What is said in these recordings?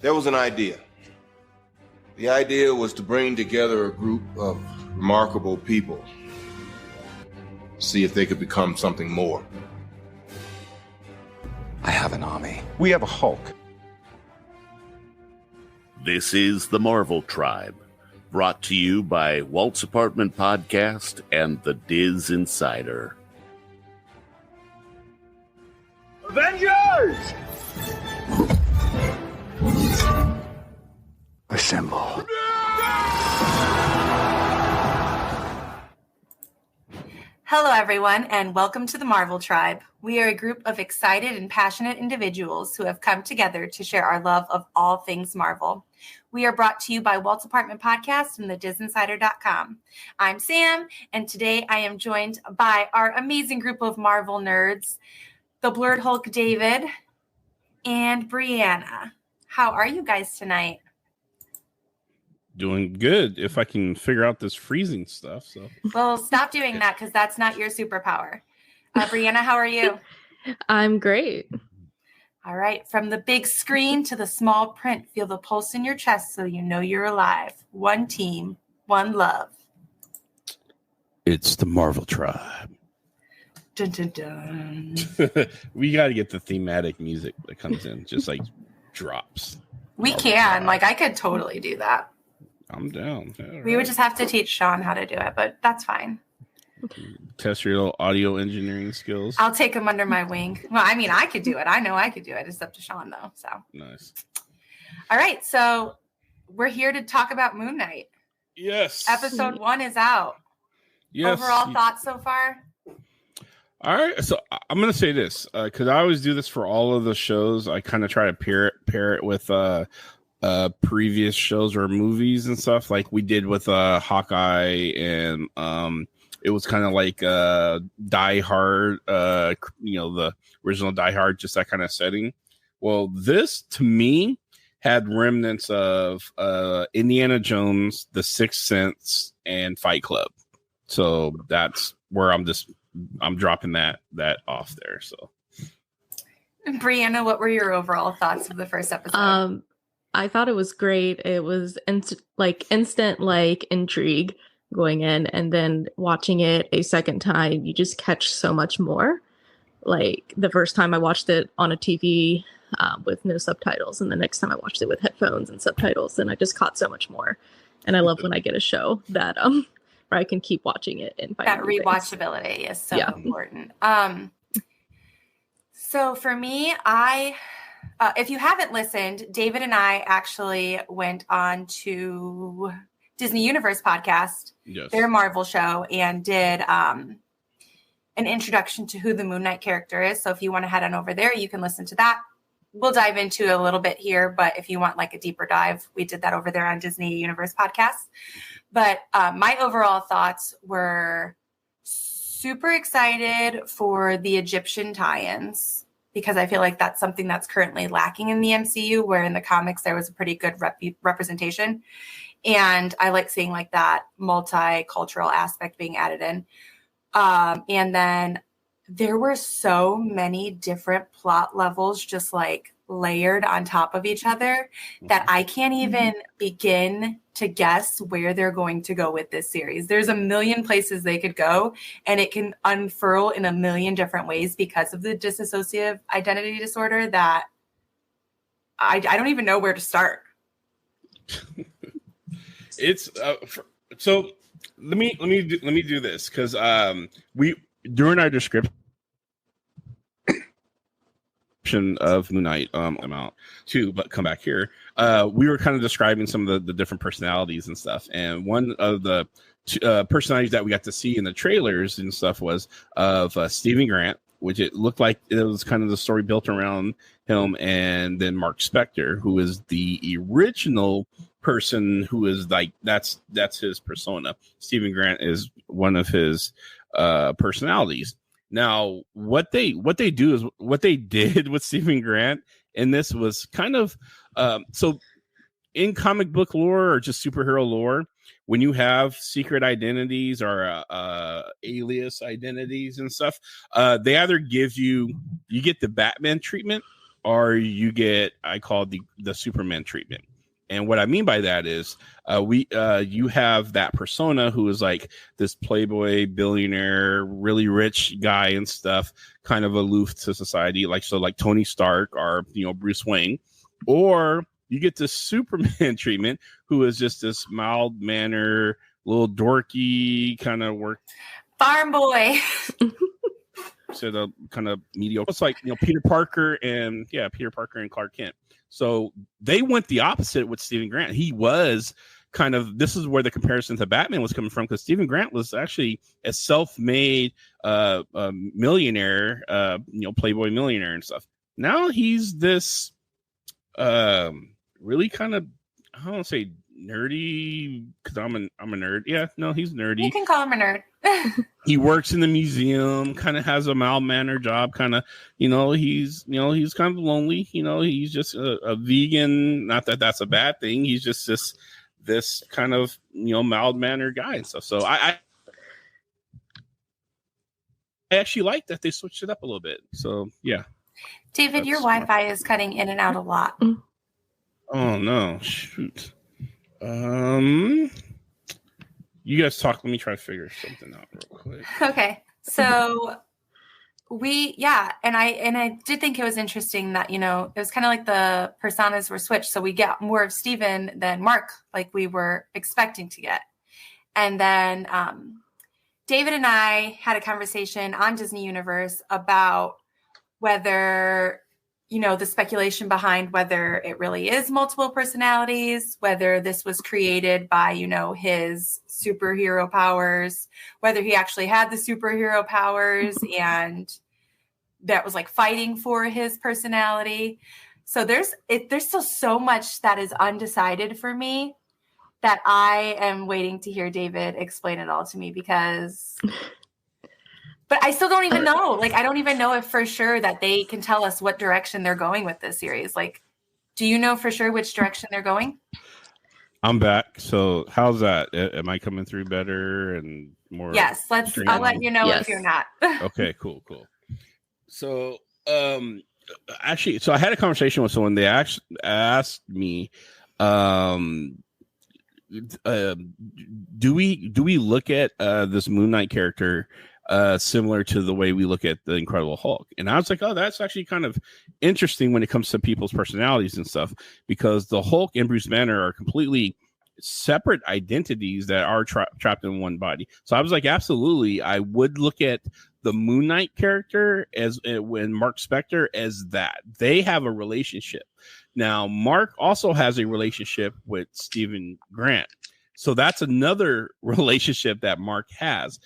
there was an idea. The idea was to bring together a group of remarkable people, see if they could become something more. I have an army. We have a Hulk. This is the Marvel Tribe, brought to you by Walt's Apartment Podcast and the DisInsider. Avengers! Assemble. Hello, everyone, and welcome to the Marvel Tribe. We are a group of excited and passionate individuals who have come together to share our love of all things Marvel. We are brought to you by Walt's Apartment Podcast and the DisInsider.com. I'm Sam, and today I am joined by our amazing group of Marvel nerds, the Blurred Hulk David and Breanna. How are you guys tonight? Doing good if I can figure out this freezing stuff. So, well, stop doing that because that's not your superpower. Breanna, how are you? I'm great. All right. From the big screen to the small print, feel the pulse in your chest so you know you're alive. One team, one love. it's the Marvel Tribe. Dun, dun, dun. We got to get the thematic music that comes in, just like drops. We can. Like, I could totally do that. I'm down. We would just have to teach Shawn how to do it, but that's fine. Test your little audio engineering skills. I'll take him under my wing. Well, I mean, I could do it. I know I could do it. It's up to Shawn, though. So Nice. All right. So we're here to talk about Moon Knight. Yes. Episode 1 is out. Yes. Overall thoughts so far? All right. So I'm going to say this because I always do this for all of the shows. I kind of try to pair it with previous shows or movies and stuff like we did with Hawkeye, and it was kind of like Die Hard, the original Die Hard, just that kind of setting. Well, this to me had remnants of Indiana Jones, The Sixth Sense, and Fight Club. So that's where I'm dropping that off there. So, Breanna, what were your overall thoughts of the first episode? I thought it was great. It was instant intrigue going in, and then watching it a second time, you just catch so much more. Like the first time I watched it on a TV with no subtitles, and the next time I watched it with headphones and subtitles, and I just caught so much more. And I love when I get a show that where I can keep watching it and that rewatchability is so important. So for me, if you haven't listened, David and I actually went on to Disney Universe podcast, their Marvel show, and did an introduction to who the Moon Knight character is. So if you want to head on over there, you can listen to that. We'll dive into a little bit here, but if you want like a deeper dive, we did that over there on Disney Universe podcast. But my overall thoughts were super excited for the Egyptian tie-ins, because I feel like that's something that's currently lacking in the MCU, where in the comics there was a pretty good representation. And I like seeing like that multicultural aspect being added in. And then there were so many different plot levels just like layered on top of each other that I can't even begin to guess where they're going to go with this series. There's a million places they could go, and it can unfurl in a million different ways because of the dissociative identity disorder that I don't even know where to start. It's so let me do this because we during our description of Moon Knight amount too, but come back here. We were kind of describing some of the different personalities and stuff, and one of the personalities that we got to see in the trailers and stuff was of Stephen Grant, which it looked like it was kind of the story built around him, and then Mark Spector, who is the original person who is like that's his persona. Stephen Grant is one of his personalities. Now, what they do is what they did with Stephen Grant, and this was kind of so in comic book lore or just superhero lore, when you have secret identities or alias identities and stuff, they either give you get the Batman treatment, or you get, I call the Superman treatment. And what I mean by that is you have that persona who is like this playboy billionaire, really rich guy and stuff, kind of aloof to society, like Tony Stark or Bruce Wayne. Or you get this Superman treatment who is just this mild manner, little dorky kind of farm boy. So the kind of mediocre. It's like Peter Parker and Clark Kent. So they went the opposite with Stephen Grant. He was kind of, this is where the comparison to Batman was coming from, because Stephen Grant was actually a self-made millionaire, playboy millionaire and stuff. Now he's this really kind of, I don't want to say nerdy, because I'm a nerd. Yeah, no, he's nerdy. You can call him a nerd. He works in the museum, kind of has a mild mannered job, kind of, he's kind of lonely, he's just a vegan. Not that that's a bad thing. He's just this kind of, mild mannered guy and stuff. So I actually like that they switched it up a little bit. So yeah. David, your Wi-Fi is cutting in and out a lot. Oh no, shoot. You guys talk. Let me try to figure something out real quick. Okay. So and I did think it was interesting that, it was kind of like the personas were switched. So we get more of Steven than Mark, like we were expecting to get. And then David and I had a conversation on Disney Universe about whether, the speculation behind whether it really is multiple personalities, whether this was created by, his superhero powers, whether he actually had the superhero powers and that was like fighting for his personality. So there's still so much that is undecided for me that I am waiting to hear David explain it all to me, because but I still don't even know. Like, I don't even know if for sure that they can tell us what direction they're going with this series. Like, do you know for sure which direction they're going? I'm back. So how's that? Am I coming through better and more? Yes. I'll let you know if you're not. Okay, cool. So, actually, so I had a conversation with someone. They actually asked me, do we look at this Moon Knight character similar to the way we look at the Incredible Hulk? And I was like, oh, that's actually kind of interesting when it comes to people's personalities and stuff, because the Hulk and Bruce Banner are completely separate identities that are trapped in one body. So I was like, absolutely, I would look at the Moon Knight character as when Mark Spector as that. They have a relationship. Now, Mark also has a relationship with Stephen Grant. So that's another relationship that Mark has.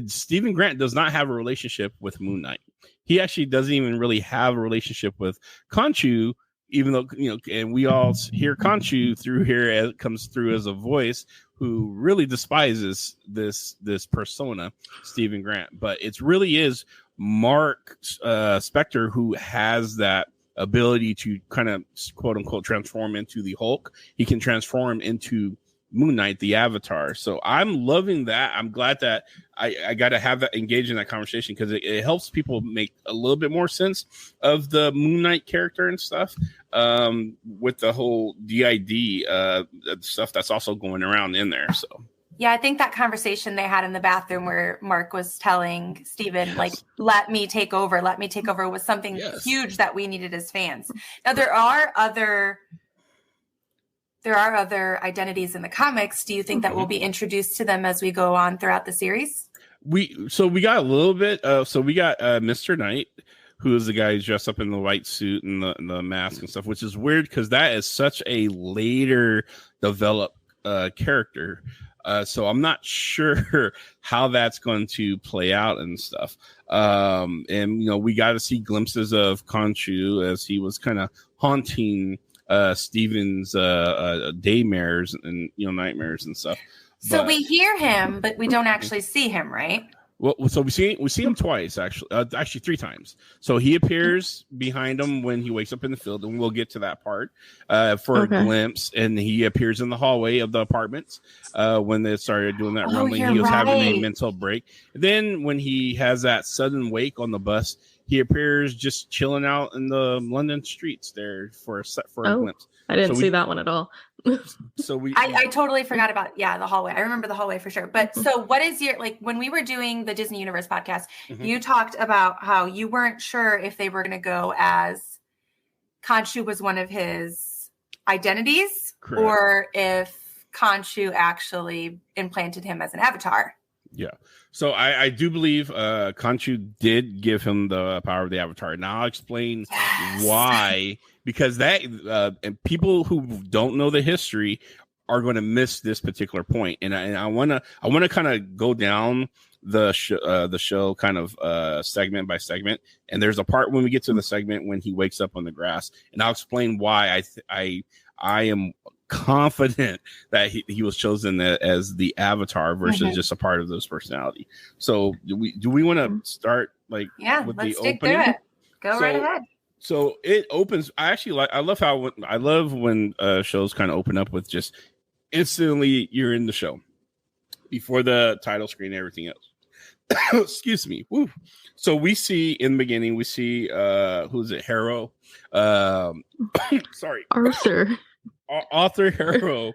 Stephen Grant does not have a relationship with Moon Knight. He actually doesn't even really have a relationship with Khonshu, even though, and we all hear Khonshu through here as it comes through as a voice who really despises this persona, Stephen Grant. But it really is Mark Spector who has that ability to kind of quote unquote transform into the Hulk. He can transform into Moon Knight, the Avatar. So I'm loving that. I'm glad that I got to have that engage in that conversation, because it helps people make a little bit more sense of the Moon Knight character and stuff, with the whole DID stuff that's also going around in there. So yeah, I think that conversation they had in the bathroom where Mark was telling Steven, like, let me take over was something huge that we needed as fans. Now there are other identities in the comics. Do you think that we'll be introduced to them as we go on throughout the series? We got a little bit. So we got Mr. Knight, who is the guy who's dressed up in the white suit and the mask and stuff, which is weird because that is such a later developed character. So I'm not sure how that's going to play out and stuff. And we got to see glimpses of Khonshu as he was kind of haunting Steven's daymares and nightmares and stuff. So we hear him, but we don't actually see him, right? Well, so we see him twice, actually 3 times. So he appears behind him when he wakes up in the field, and we'll get to that part for a glimpse. And he appears in the hallway of the apartments when they started doing that rumbling. He was having a mental break. Then when he has that sudden wake on the bus, he appears just chilling out in the London streets there for a glimpse. I didn't see that one at all. So I totally forgot about the hallway. I remember the hallway for sure. But so what is your, like, when we were doing the Disney Universe podcast, you talked about how you weren't sure if they were going to go as Khonshu was one of his identities, correct, or if Khonshu actually implanted him as an avatar. Yeah. So I do believe Khonshu did give him the power of the avatar. Now I'll explain why, because that and people who don't know the history are going to miss this particular point. And I want to kind of go down the show kind of segment by segment. And there's a part when we get to the segment when he wakes up on the grass, and I'll explain why I am confident that he was chosen as the avatar versus just a part of those personality. So do we want to start with the opening? It. Go right ahead. So it opens. I love when shows kind of open up with just instantly you're in the show before the title screen and everything else. Excuse me. Woo. So we see in the beginning, who's it? Harrow. Sorry. Arthur Harrow,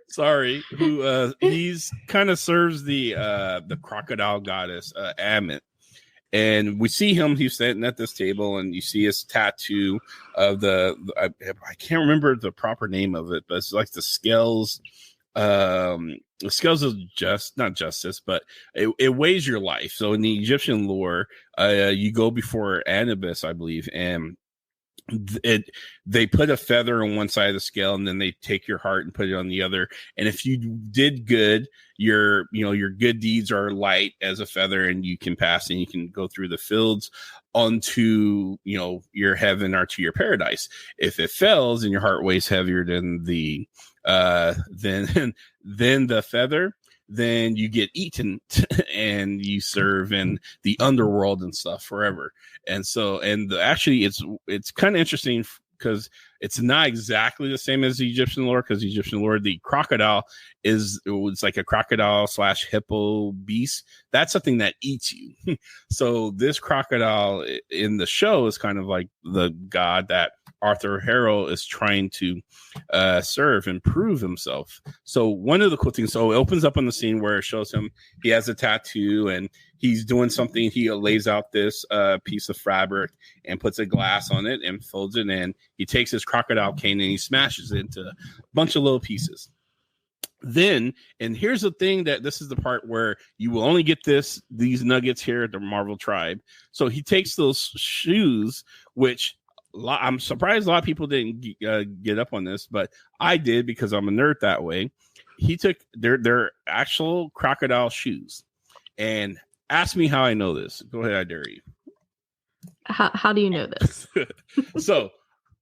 sorry, who he's kind of serves the crocodile goddess Ammit, and we see him. He's sitting at this table, and you see his tattoo of I can't remember the proper name of it, but it's like the scales. The scales of not justice, but it weighs your life. So in the Egyptian lore, you go before Anubis, I believe, and they put a feather on one side of the scale, and then they take your heart and put it on the other. And if you did good, your good deeds are light as a feather, and you can pass and you can go through the fields onto your heaven or to your paradise. If it fails and your heart weighs heavier than the then the feather, then you get eaten and you serve in the underworld and stuff forever. And so, actually it's kind of interesting because it's not exactly the same as the Egyptian lore, because the Egyptian lore, the crocodile it's like a crocodile / hippo beast. That's something that eats you. So this crocodile in the show is kind of like the god that Arthur Harrow is trying to serve and prove himself. So one of the cool things, so it opens up on the scene where it shows him, he has a tattoo and he's doing something. He lays out this piece of fabric and puts a glass on it and folds it in. He takes his crocodile cane and he smashes it into a bunch of little pieces. Then, and here's the thing, that this is the part where you will only get these nuggets here at the Marvel Tribe. So he takes those shoes, which I'm surprised a lot of people didn't get up on this, but I did because I'm a nerd that way. He took their actual crocodile shoes, and ask me how I know this. Go ahead, I dare you. How do you know this? So,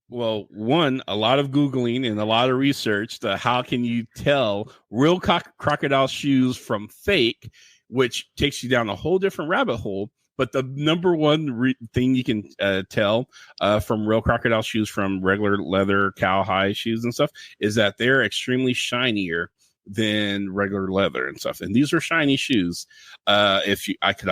well, one, a lot of Googling and a lot of research to how can you tell real crocodile shoes from fake, which takes you down a whole different rabbit hole. But the number one thing you can tell from real crocodile shoes from regular leather cowhide shoes and stuff is that they're extremely shinier than regular leather and stuff. And these are shiny shoes. I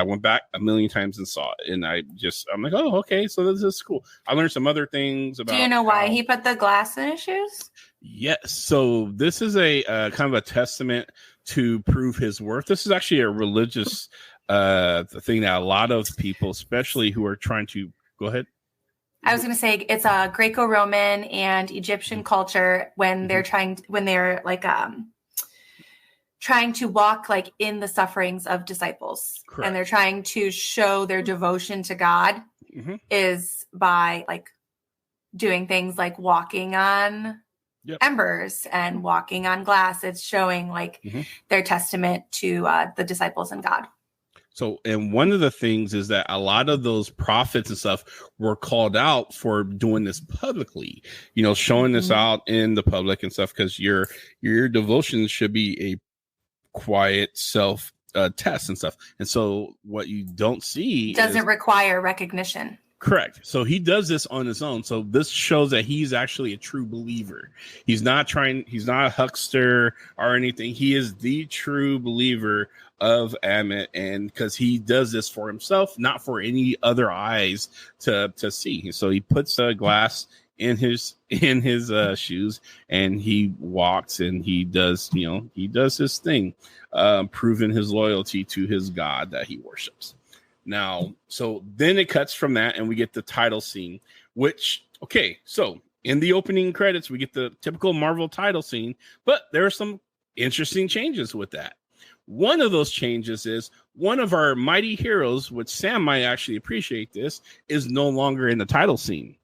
went back a million times and saw it, and I'm like, oh, okay, so this is cool. I learned some other things about. Do you know why he put the glass in his shoes? Yes. So this is a kind of a testament to prove his worth. This is actually a religious the thing that a lot of people, especially who are trying to go ahead. I was going to say it's a Greco-Roman and Egyptian culture when they're trying to walk like in the sufferings of disciples. Correct. And they're trying to show their devotion to God is by like doing things like walking on embers and walking on glass. It's showing like their testament to the disciples and God. So, and one of the things is that a lot of those prophets and stuff were called out for doing this publicly, showing this out in the public and stuff, because your devotion should be a quiet self test and stuff. And so what you don't see doesn't require recognition. Correct. So he does this on his own. So this shows that he's actually a true believer. He's not a huckster or anything. He is the true believer of Amit, and because he does this for himself, not for any other eyes to see. So he puts a glass in his shoes, and he walks, and he does his thing, proving his loyalty to his god that he worships. Now, so then it cuts from that, and we get the title scene, which, okay, so in the opening credits, we get the typical Marvel title scene, but there are some interesting changes with that. One of those changes is one of our mighty heroes, which Sam might actually appreciate this, is no longer in the title scene.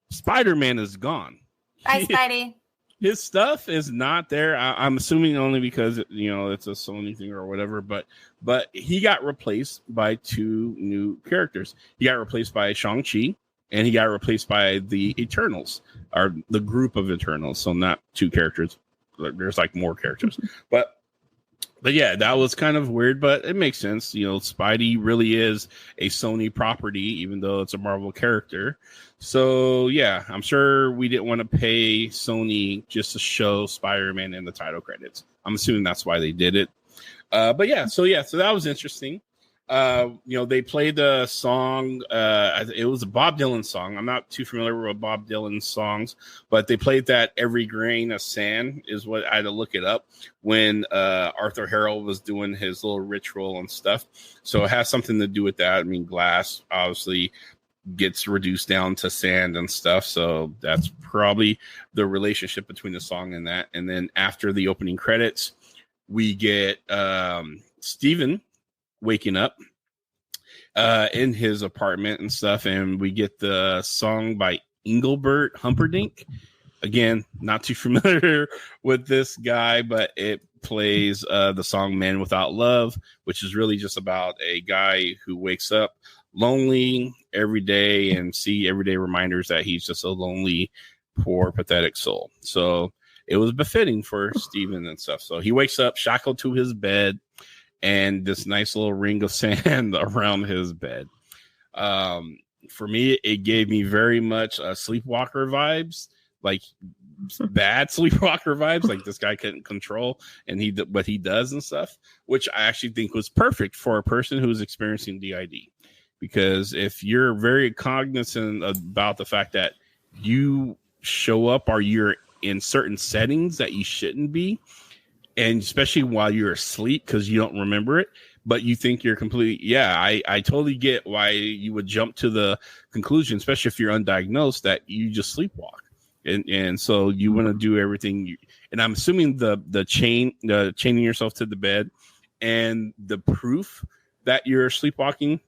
Spider-Man is gone. Bye, Spidey. His stuff is not there. I'm assuming only because it's a Sony thing or whatever. But he got replaced by two new characters. He got replaced by Shang-Chi, and he got replaced by the Eternals, or the group of Eternals. So not two characters. There's like more characters, but yeah, that was kind of weird, but it makes sense. Spidey really is a Sony property, even though it's a Marvel character. So yeah, I'm sure we didn't want to pay Sony just to show Spider-Man in the title credits. I'm assuming that's why they did it. But yeah, so that was interesting. They played the song. It was a Bob Dylan song. I'm not too familiar with Bob Dylan's songs, but they played that "Every Grain of Sand" is what I had to look it up when Arthur Harrow was doing his little ritual and stuff. So it has something to do with that. I mean, glass obviously gets reduced down to sand and stuff. So that's probably the relationship between the song and that. And then after the opening credits, we get Steven waking up in his apartment and stuff, and we get the song by Engelbert Humperdinck. Again, not too familiar with this guy, but it plays the song "Man Without Love," which is really just about a guy who wakes up lonely every day and see everyday reminders that he's just a lonely, poor, pathetic soul. So it was befitting for Steven and stuff. So he wakes up shackled to his bed, and this nice little ring of sand around his bed. For me, it gave me very much Sleepwalker vibes, like bad Sleepwalker vibes, like this guy couldn't control what he does and stuff, which I actually think was perfect for a person who's experiencing DID. Because if you're very cognizant about the fact that you show up or you're in certain settings that you shouldn't be, and especially while you're asleep because you don't remember it, but you think you're completely, I totally get why you would jump to the conclusion, especially if you're undiagnosed, that you just sleepwalk. And so you want to do everything. And I'm assuming the chaining yourself to the bed and the proof that you're sleepwalking,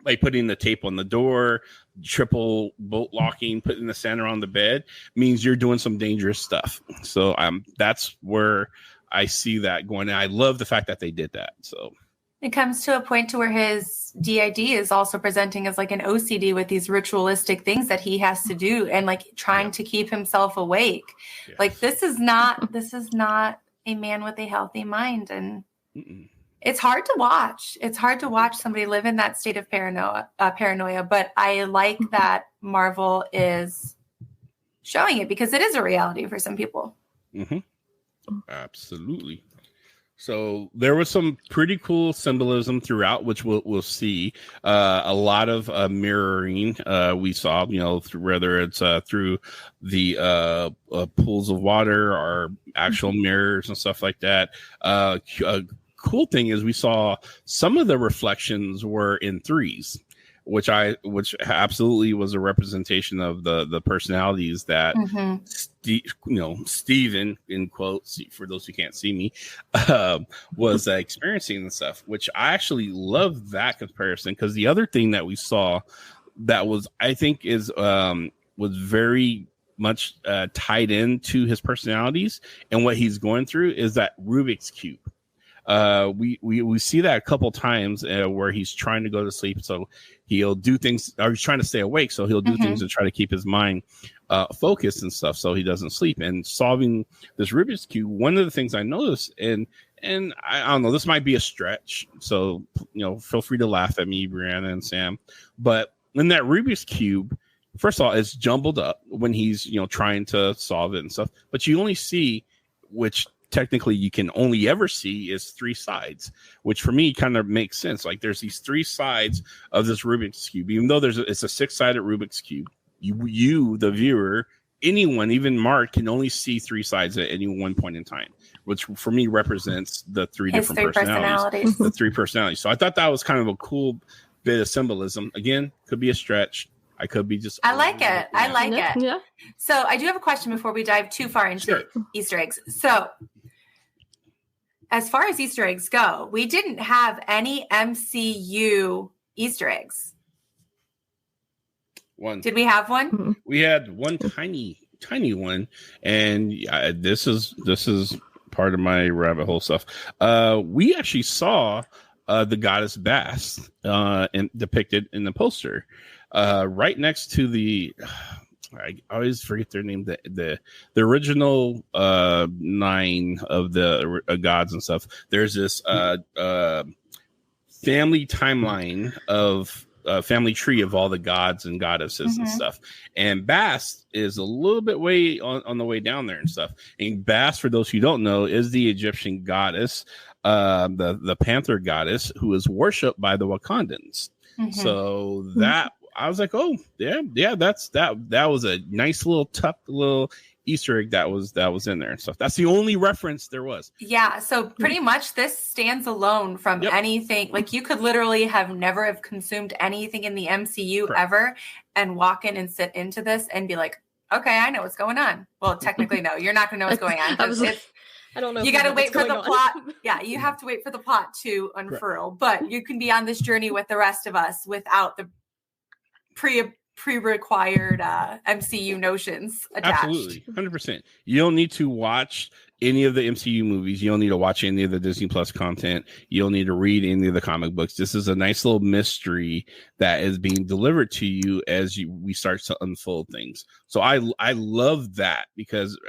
like putting the tape on the door, triple bolt locking, putting the sand around the bed, means you're doing some dangerous stuff. So that's where I see that going. And I love the fact that they did that. So it comes to a point to where his DID is also presenting as like an OCD with these ritualistic things that he has to do and like trying to keep himself awake. Yeah. Like this is not a man with a healthy mind. And it's hard to watch. It's hard to watch somebody live in that state of paranoia, but I like that Marvel is showing it because it is a reality for some people. Mm-hmm. Absolutely. So there was some pretty cool symbolism throughout, which we'll see. A lot of mirroring we saw, whether it's through the pools of water or actual mirrors and stuff like that. Cool thing is we saw some of the reflections were in threes, which absolutely was a representation of the personalities that Steven, in quotes, for those who can't see me, was experiencing and stuff, which I actually love that comparison. Because the other thing that we saw that was, I think, was very much tied into his personalities and what he's going through is that Rubik's Cube. We see that a couple times where he's trying to go to sleep, so he'll do things, or he's trying to stay awake, so he'll do things to try to keep his mind focused and stuff, so he doesn't sleep. And solving this Rubik's Cube, one of the things I noticed, and I don't know, this might be a stretch, so feel free to laugh at me, Breanna and Sam, but in that Rubik's Cube, first of all, it's jumbled up when he's trying to solve it and stuff, but you only see which technically you can only ever see is 3 sides, which for me kind of makes sense. Like there's these 3 sides of this Rubik's Cube, even though it's a 6-sided Rubik's Cube. You, the viewer, anyone, even Mark, can only see 3 sides at any one point in time, which for me represents the 3 different personalities. The 3 personalities. So I thought that was kind of a cool bit of symbolism. Again, could be a stretch. I could be just. I like it. I like it. Yeah. So I do have a question before we dive too far into Easter eggs. So as far as Easter eggs go, we didn't have any MCU Easter eggs. One. Did we have one? Mm-hmm. We had one tiny one, and this is part of my rabbit hole stuff. We actually saw the goddess Bass depicted in the poster, right next to the. I always forget their name. The original 9 of the gods and stuff. There's this family timeline of. Family tree of all the gods and goddesses and stuff, and Bass is a little bit way on the way down there and stuff. And Bass, for those who don't know, is the Egyptian goddess, the panther goddess who is worshipped by the Wakandans. So that I was like, oh yeah, that was a nice little tucked little Easter egg that was in there and stuff. That's the only reference there was. Yeah, so pretty much this stands alone from anything. Like you could literally never have consumed anything in the MCU ever and walk in and sit into this and be like, okay, I know what's going on. Well, technically, no, you're not going to know what's going on. I don't know. You got to wait for the plot. Yeah, you have to wait for the plot to unfurl. But you can be on this journey with the rest of us without the pre-required MCU notions attached. Absolutely, 100%. You don't need to watch any of the MCU movies. You don't need to watch any of the Disney Plus content. You don't need to read any of the comic books. This is a nice little mystery that is being delivered to you as we start to unfold things. So I love that, because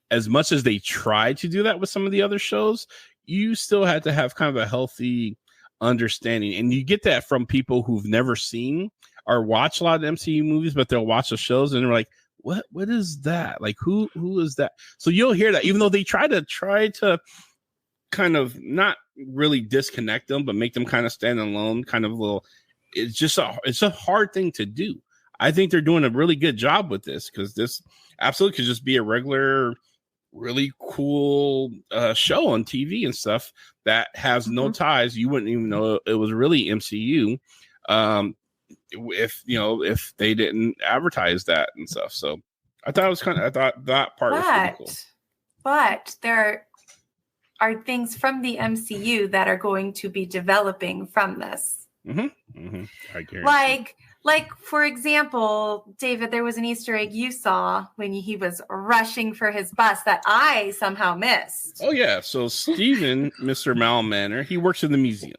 as much as they tried to do that with some of the other shows, you still had to have kind of a healthy understanding, and you get that from people who've never seen or watch a lot of MCU movies, but they'll watch the shows and they're like, what is that? Like, who is that? So you'll hear that, even though they try to kind of not really disconnect them, but make them kind of stand alone, kind of little. It's a hard thing to do. I think they're doing a really good job with this, because this absolutely could just be a regular, really cool show on TV and stuff that has no ties. You wouldn't even know it was really MCU. If they didn't advertise that and stuff. So I thought that part was pretty cool. But there are things from the MCU that are going to be developing from this. I guarantee. Like, for example, David, there was an Easter egg you saw when he was rushing for his bus that I somehow missed. Oh, yeah. So Steven, Mr. Malmanor, he works in the museum.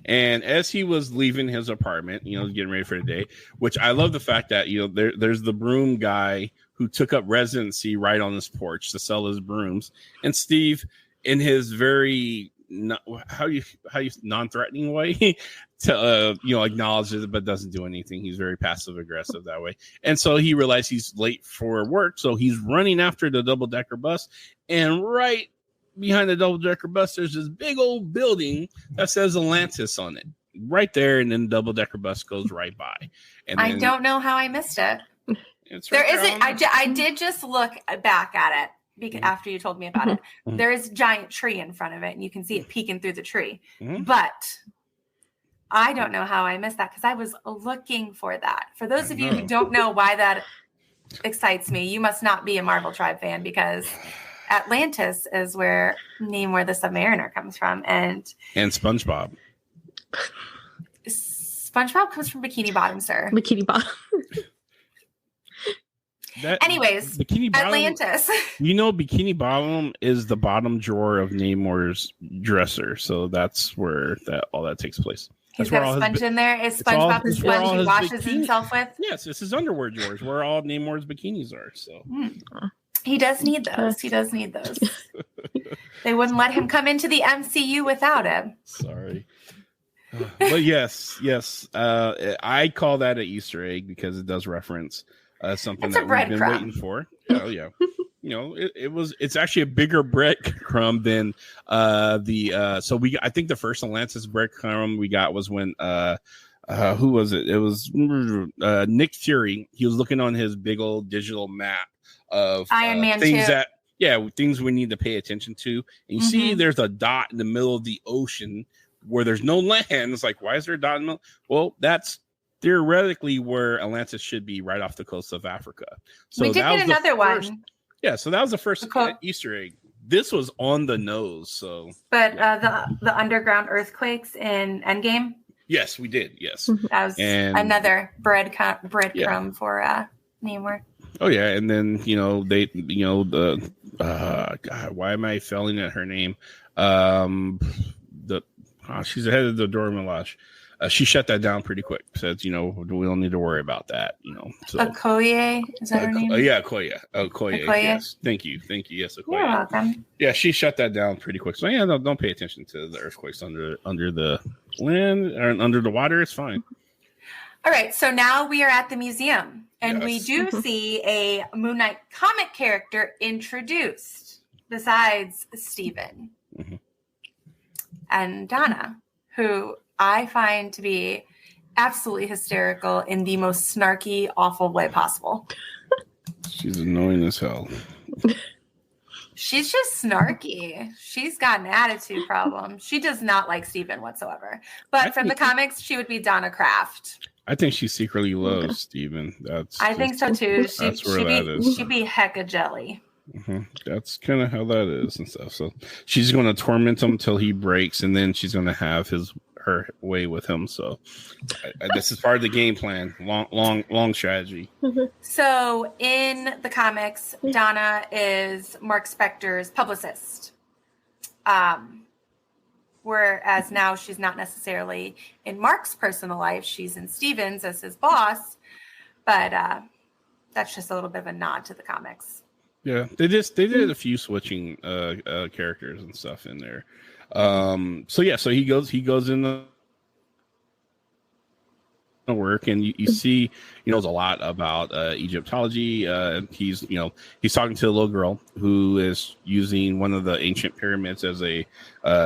And as he was leaving his apartment, getting ready for the day, which I love the fact that, there's the broom guy who took up residency right on his porch to sell his brooms. And Steve, in his very how you non-threatening way to acknowledges it but doesn't do anything. He's very passive aggressive that way, and so he realized he's late for work, so he's running after the double-decker bus, and right behind the double-decker bus there's this big old building that says Atlantis on it right there, and then the double-decker bus goes right by. And I don't know how I missed it. There isn't. I did just look back at it because after you told me about it, there is a giant tree in front of it, and you can see it peeking through the tree. But I don't know how I missed that, because I was looking for that. For those of you who don't know why that excites me, you must not be a Marvel Tribe fan, because Atlantis is where the Submariner comes from, and SpongeBob. SpongeBob comes from Bikini Bottom, sir. Bikini Bottom. Anyways, Bikini Bottom, Atlantis. Bikini Bottom is the bottom drawer of Namor's dresser, so that's where all that takes place. He's got a sponge in there. Is SpongeBob the sponge he washes himself with? Yes, this is underwear drawers where all Namor's bikinis are. So he does need those. He does need those. They wouldn't let him come into the MCU without him. Sorry. But yes. I call that an Easter egg because it does reference something that we've been waiting for. Oh, yeah. it's actually a bigger breadcrumb than I think the first Atlantis breadcrumb we got was when who was it? It was Nick Fury. He was looking on his big old digital map of Iron Man things 2. things we need to pay attention to. And you see there's a dot in the middle of the ocean where there's no land. It's like, why is there a dot in the middle? Well, that's theoretically where Atlantis should be, right off the coast of Africa. So we did get another one. Yeah, so that was the first Easter egg. This was on the nose. So, but the underground earthquakes in Endgame. Yes, we did. Yes, that was another breadcrumb for Namor. Oh yeah, and then God, why am I failing at her name? She's the head of the Dora Milaje. She shut that down pretty quick. Said, we don't need to worry about that. So Okoye, is that her name? Yeah, Okoye. Yes. Thank you. Yes, Okoye. You're welcome. Yeah, she shut that down pretty quick. So yeah, don't pay attention to the earthquakes under the land or under the water. It's fine. All right, so now we are at the museum, and we do see a Moon Knight comic character introduced besides Steven and Donna, who I find to be absolutely hysterical in the most snarky, awful way possible. She's annoying as hell. She's just snarky. She's got an attitude problem. She does not like Steven whatsoever. But from the comics, she would be Donna Kraft. I think she secretly loves Steven. I think so too. That's where that is. She'd be hecka jelly. That's kind of how that is and stuff. So she's going to torment him till he breaks, and then she's going to have her way with him. So this is part of the game plan. Long strategy. So in the comics, Donna is Mark Spector's publicist. Whereas now she's not necessarily in Mark's personal life. She's in Steven's as his boss. But that's just a little bit of a nod to the comics. Yeah, they did a few switching characters and stuff in there. So he goes in the work, and you see he knows a lot about Egyptology. He's talking to a little girl who is using one of the ancient pyramids as a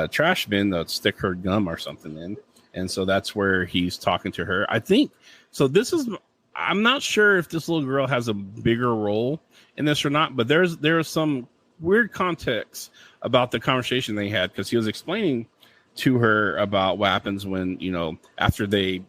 trash bin to stick her gum or something in, and so that's where he's talking to her. I think so. I'm not sure if this little girl has a bigger role in this or not, but there's some weird context about the conversation they had, because he was explaining to her about what happens when after they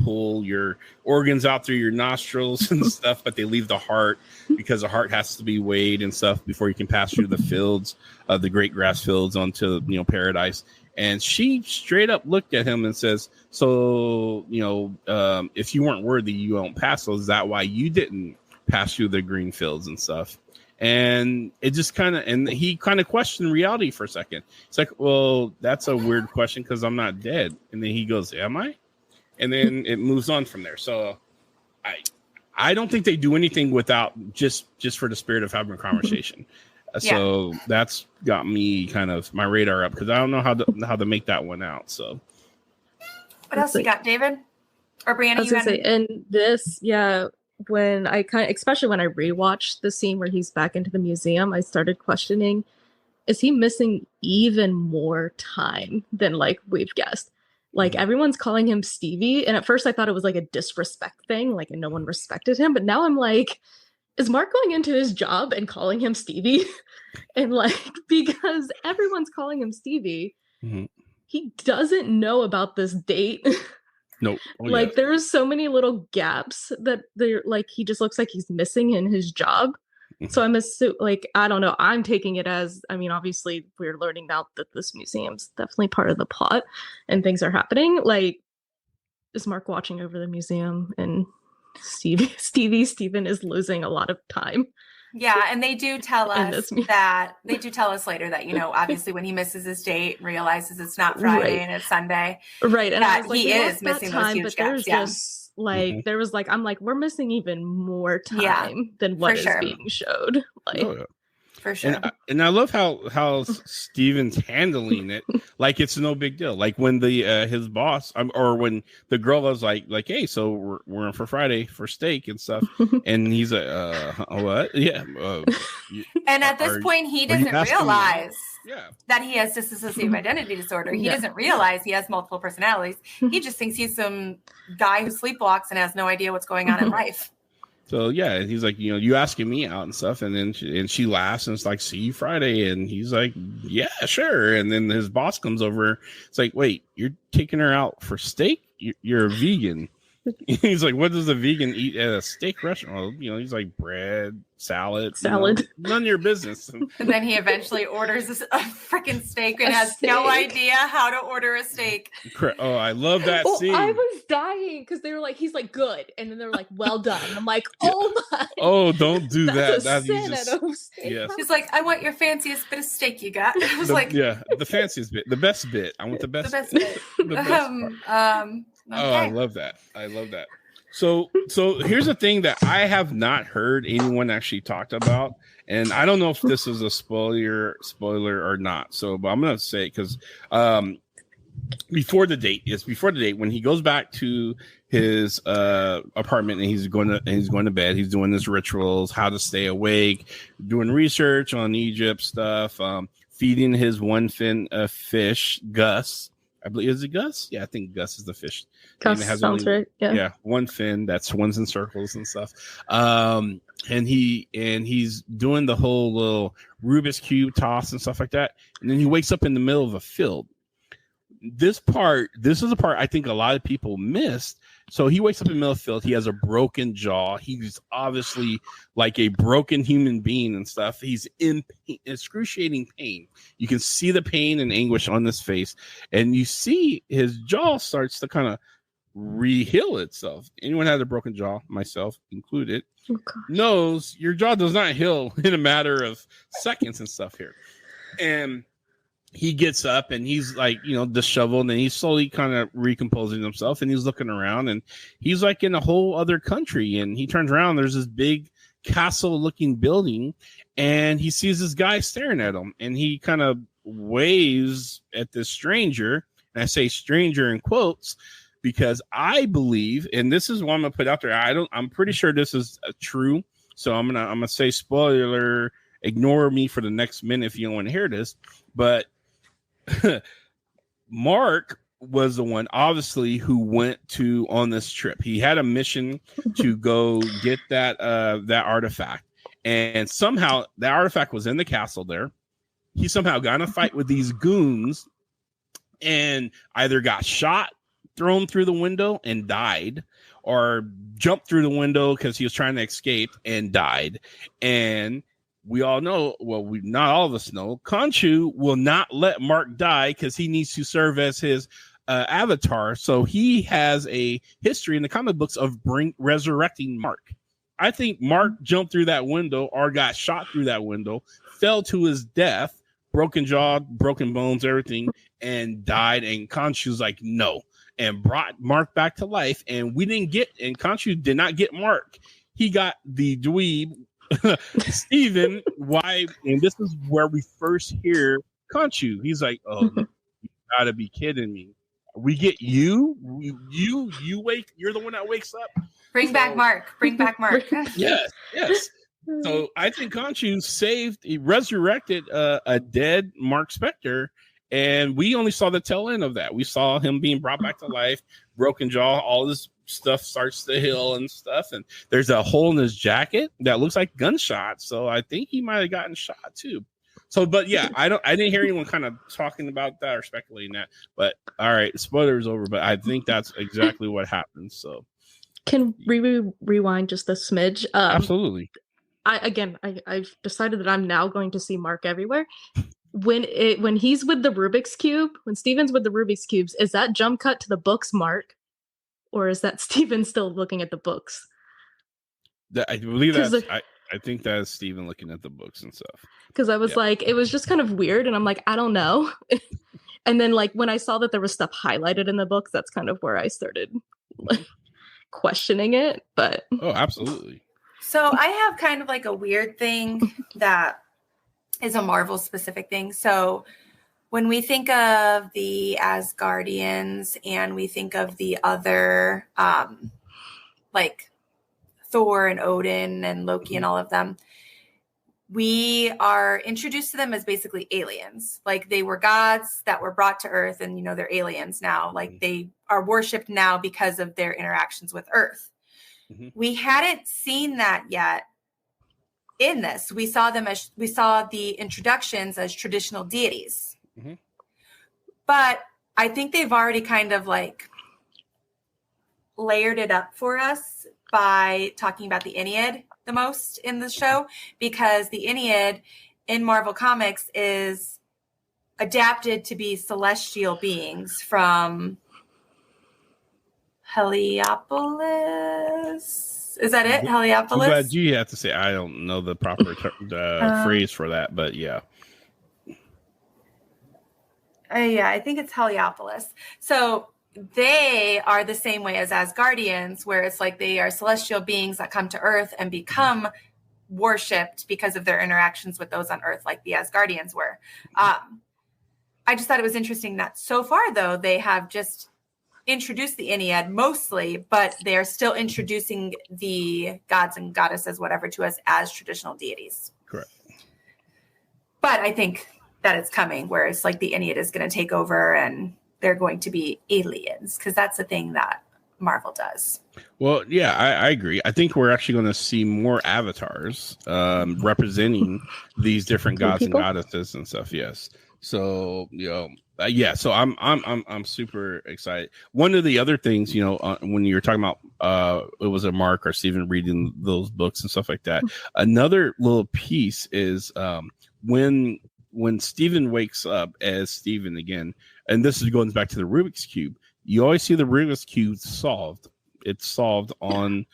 pull your organs out through your nostrils and stuff, but they leave the heart because the heart has to be weighed and stuff before you can pass through the fields, the great grass fields onto paradise. And she straight up looked at him and says, so if you weren't worthy, you won't pass. So is that why you didn't pass through the green fields and stuff? And it just he questioned reality for a second. It's like, well, that's a weird question because I'm not dead. And then he goes, am I? And then it moves on from there. So I don't think they do anything without just for the spirit of having a conversation. So that's got me kind of my radar up, because I don't know how to make that one out. So what else you got, David or Breanna? I was gonna say, and this, when I especially when I rewatched the scene where he's back into the museum, I started questioning, is he missing even more time than we've guessed? Everyone's calling him Stevie, and at first I thought it was a disrespect thing, and no one respected him. But now I'm like, is Mark going into his job and calling him Stevie? And because everyone's calling him Stevie, he doesn't know about this date. Nope. Oh, there's so many little gaps that they're he just looks like he's missing in his job. So I'm I don't know. I'm taking it as, obviously we're learning now that this museum's definitely part of the plot and things are happening. Is Mark watching over the museum and Steven is losing a lot of time? Yeah, and they do tell us later that, obviously when he misses his date and realizes it's not Friday and it's Sunday. Right. And that he is missing those huge gaps. Just there was I'm we're missing even more time than what is being showed. For sure. And I love how Steven's handling it like it's no big deal. Like when the his boss or when the girl was like, hey, so we're in for Friday for steak and stuff, and he's like, what? Yeah. And at this point, he doesn't realize that he has dissociative identity disorder. He doesn't realize he has multiple personalities. He just thinks he's some guy who sleepwalks and has no idea what's going on in life. So yeah, he's like, you asking me out and stuff, and then she laughs and it's like, see you Friday, and he's like, yeah, sure. And then his boss comes over. It's like, wait, you're taking her out for steak? You're a vegan. He's like, what does a vegan eat at a steak restaurant? Well, he's like bread, salad. None of your business. And then he eventually orders a freaking steak and has no idea how to order a steak. Oh, I love that scene. I was dying because they were like, he's like, good. And then they're like, well done. I'm like, oh my. Oh, don't do that. That's yes. He's like, I want your fanciest bit of steak you got. I was like, the fanciest bit, the best bit. I want the best bit. The best bit. Okay. Oh, I love that. So here's the thing that I have not heard anyone actually talked about, and I don't know if this is a spoiler or not. So, but I'm gonna say it because before the date when he goes back to his apartment and he's going to bed. He's doing his rituals, how to stay awake, doing research on Egypt stuff, feeding his one fin fish, Gus. I believe, is it Gus? Yeah, I think Gus is the fish. Gus sounds right. Yeah, one fin that swims in circles and stuff. And he's doing the whole little Rubik's Cube toss and stuff like that. And then he wakes up in the middle of a field. This is a part I think a lot of people missed. So he wakes up in the middle of the field. He has a broken jaw. He's obviously like a broken human being and stuff. He's in excruciating pain. You can see the pain and anguish on his face. And you see his jaw starts to kind of re-heal itself. Anyone had a broken jaw, myself included, knows your jaw does not heal in a matter of seconds and stuff here. And he gets up and he's like, disheveled, and he's slowly kind of recomposing himself, and he's looking around, and he's like in a whole other country, and he turns around. There's this big castle looking building, and he sees this guy staring at him, and he kind of waves at this stranger. And I say stranger in quotes because I believe, and this is what I'm gonna put out there. I'm pretty sure this is true. So I'm gonna say spoiler. Ignore me for the next minute if you don't want to hear this, but Mark was the one, obviously, who went on this trip. He had a mission to go get that artifact, and somehow that artifact was in the castle there. He somehow got in a fight with these goons and either got shot, thrown through the window and died, or jumped through the window because he was trying to escape and died. And we all know, not all of us know, Khonshu will not let Mark die because he needs to serve as his avatar. So he has a history in the comic books of resurrecting Mark. I think Mark jumped through that window or got shot through that window, fell to his death, broken jaw, broken bones, everything, and died. And Khonshu's like, no, and brought Mark back to life. And Khonshu did not get Mark. He got the dweeb, Steven. Why? And this is where we first hear Khonshu. He's like, oh, you gotta be kidding me. We get you wake. You're the one that wakes up. Bring back Mark. Yes. So I think Khonshu he resurrected a dead Mark Spector, and we only saw the tail end of that. We saw him being brought back to life, broken jaw, all this stuff starts to heal and stuff, and there's a hole in his jacket that looks like gunshots. So I think he might have gotten shot too. So, but yeah, I didn't hear anyone kind of talking about that or speculating that. But all right, spoilers over. But I think that's exactly what happened. So, can we rewind just a smidge? Absolutely. I've decided that I'm now going to see Mark everywhere. When he's with the Rubik's Cube, when Steven's with the Rubik's Cubes, is that jump cut to the books Mark? Or is that Steven still looking at the books? I believe that. I think that is Steven looking at the books and stuff. Because I was like, it was just kind of weird, and I'm like, I don't know. And then like when I saw that there was stuff highlighted in the books, that's kind of where I started like questioning it. But oh, absolutely. So I have kind of like a weird thing that is a Marvel specific thing. So when we think of the Asgardians and we think of the other, like Thor and Odin and Loki and all of them, we are introduced to them as basically aliens. Like they were gods that were brought to Earth, and they're aliens now. Like they are worshipped now because of their interactions with Earth. Mm-hmm. We hadn't seen that yet in this. We saw the introductions as traditional deities. Mm-hmm. But I think they've already kind of like layered it up for us by talking about the Ennead the most in the show, because the Ennead in Marvel Comics is adapted to be celestial beings from Heliopolis. Is that it? Heliopolis? I'm glad you have to say. I don't know the proper phrase for that, but yeah. Yeah, I think it's Heliopolis. So they are the same way as Asgardians, where it's like they are celestial beings that come to Earth and become worshipped because of their interactions with those on Earth, like the Asgardians were. I just thought it was interesting that so far, though, they have just introduced the Ennead mostly, but they are still introducing the gods and goddesses, whatever, to us as traditional deities. Correct. But I think that it's coming, where it's like the Ennead is going to take over and they're going to be aliens, because that's the thing that Marvel does. Well, yeah, I agree. I think we're actually going to see more avatars representing these different gods and goddesses and stuff. Yes. So, yeah. So I'm super excited. One of the other things, when you're talking about it was a Mark or Steven reading those books and stuff like that. Another little piece is when Steven wakes up as Steven again, and this is going back to the Rubik's Cube, you always see the Rubik's Cube solved. It's solved on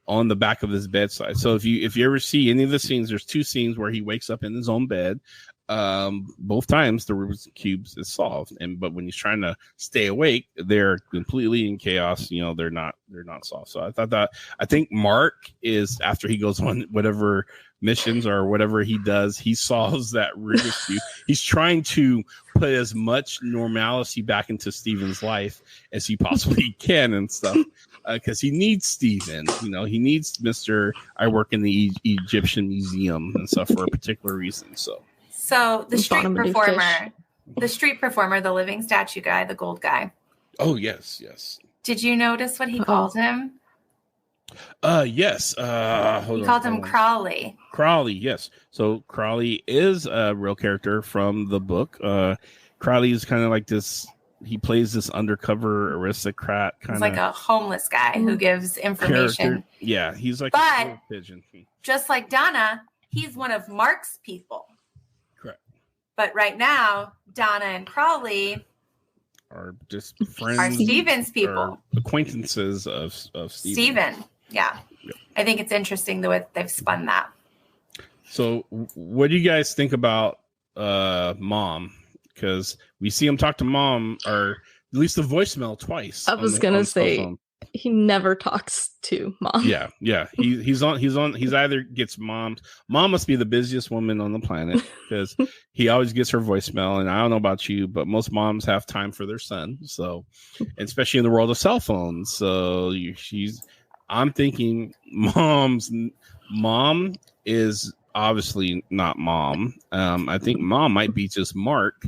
the back of his bedside. So if you ever see any of the scenes, there's two scenes where he wakes up in his own bed. Both times the Rubik's Cube is solved, but when he's trying to stay awake, they're completely in chaos. They're not solved. So I think Mark is, after he goes on whatever missions or whatever he does, he solves that Rubik's Cube. He's trying to put as much normalcy back into Steven's life as he possibly can and stuff, because he needs Steven. He needs Mr. I work in the Egyptian Museum and stuff for a particular reason. So the street performer, the living statue guy, the gold guy. Oh, yes. Did you notice what he called him? Yes. He called him Crowley. Crowley, yes. So Crowley is a real character from the book. Crowley is kind of like this. He plays this undercover aristocrat kind of. He's like a homeless guy who gives information. Character. Yeah, he's like a pigeon. Just like Donna, he's one of Mark's people. Correct. But right now, Donna and Crowley are just friends. Are Steven's people. Acquaintances of Steven. Yeah. Yep. I think it's interesting the way they've spun that. So what do you guys think about Mom? Because we see him talk to Mom, or at least the voicemail twice. I was going to say he never talks to Mom. Yeah. He's either gets Mom must be the busiest woman on the planet, because he always gets her voicemail. And I don't know about you, but most moms have time for their son. So, and especially in the world of cell phones. So I'm thinking Mom's mom is obviously not Mom. I think Mom might be just Mark,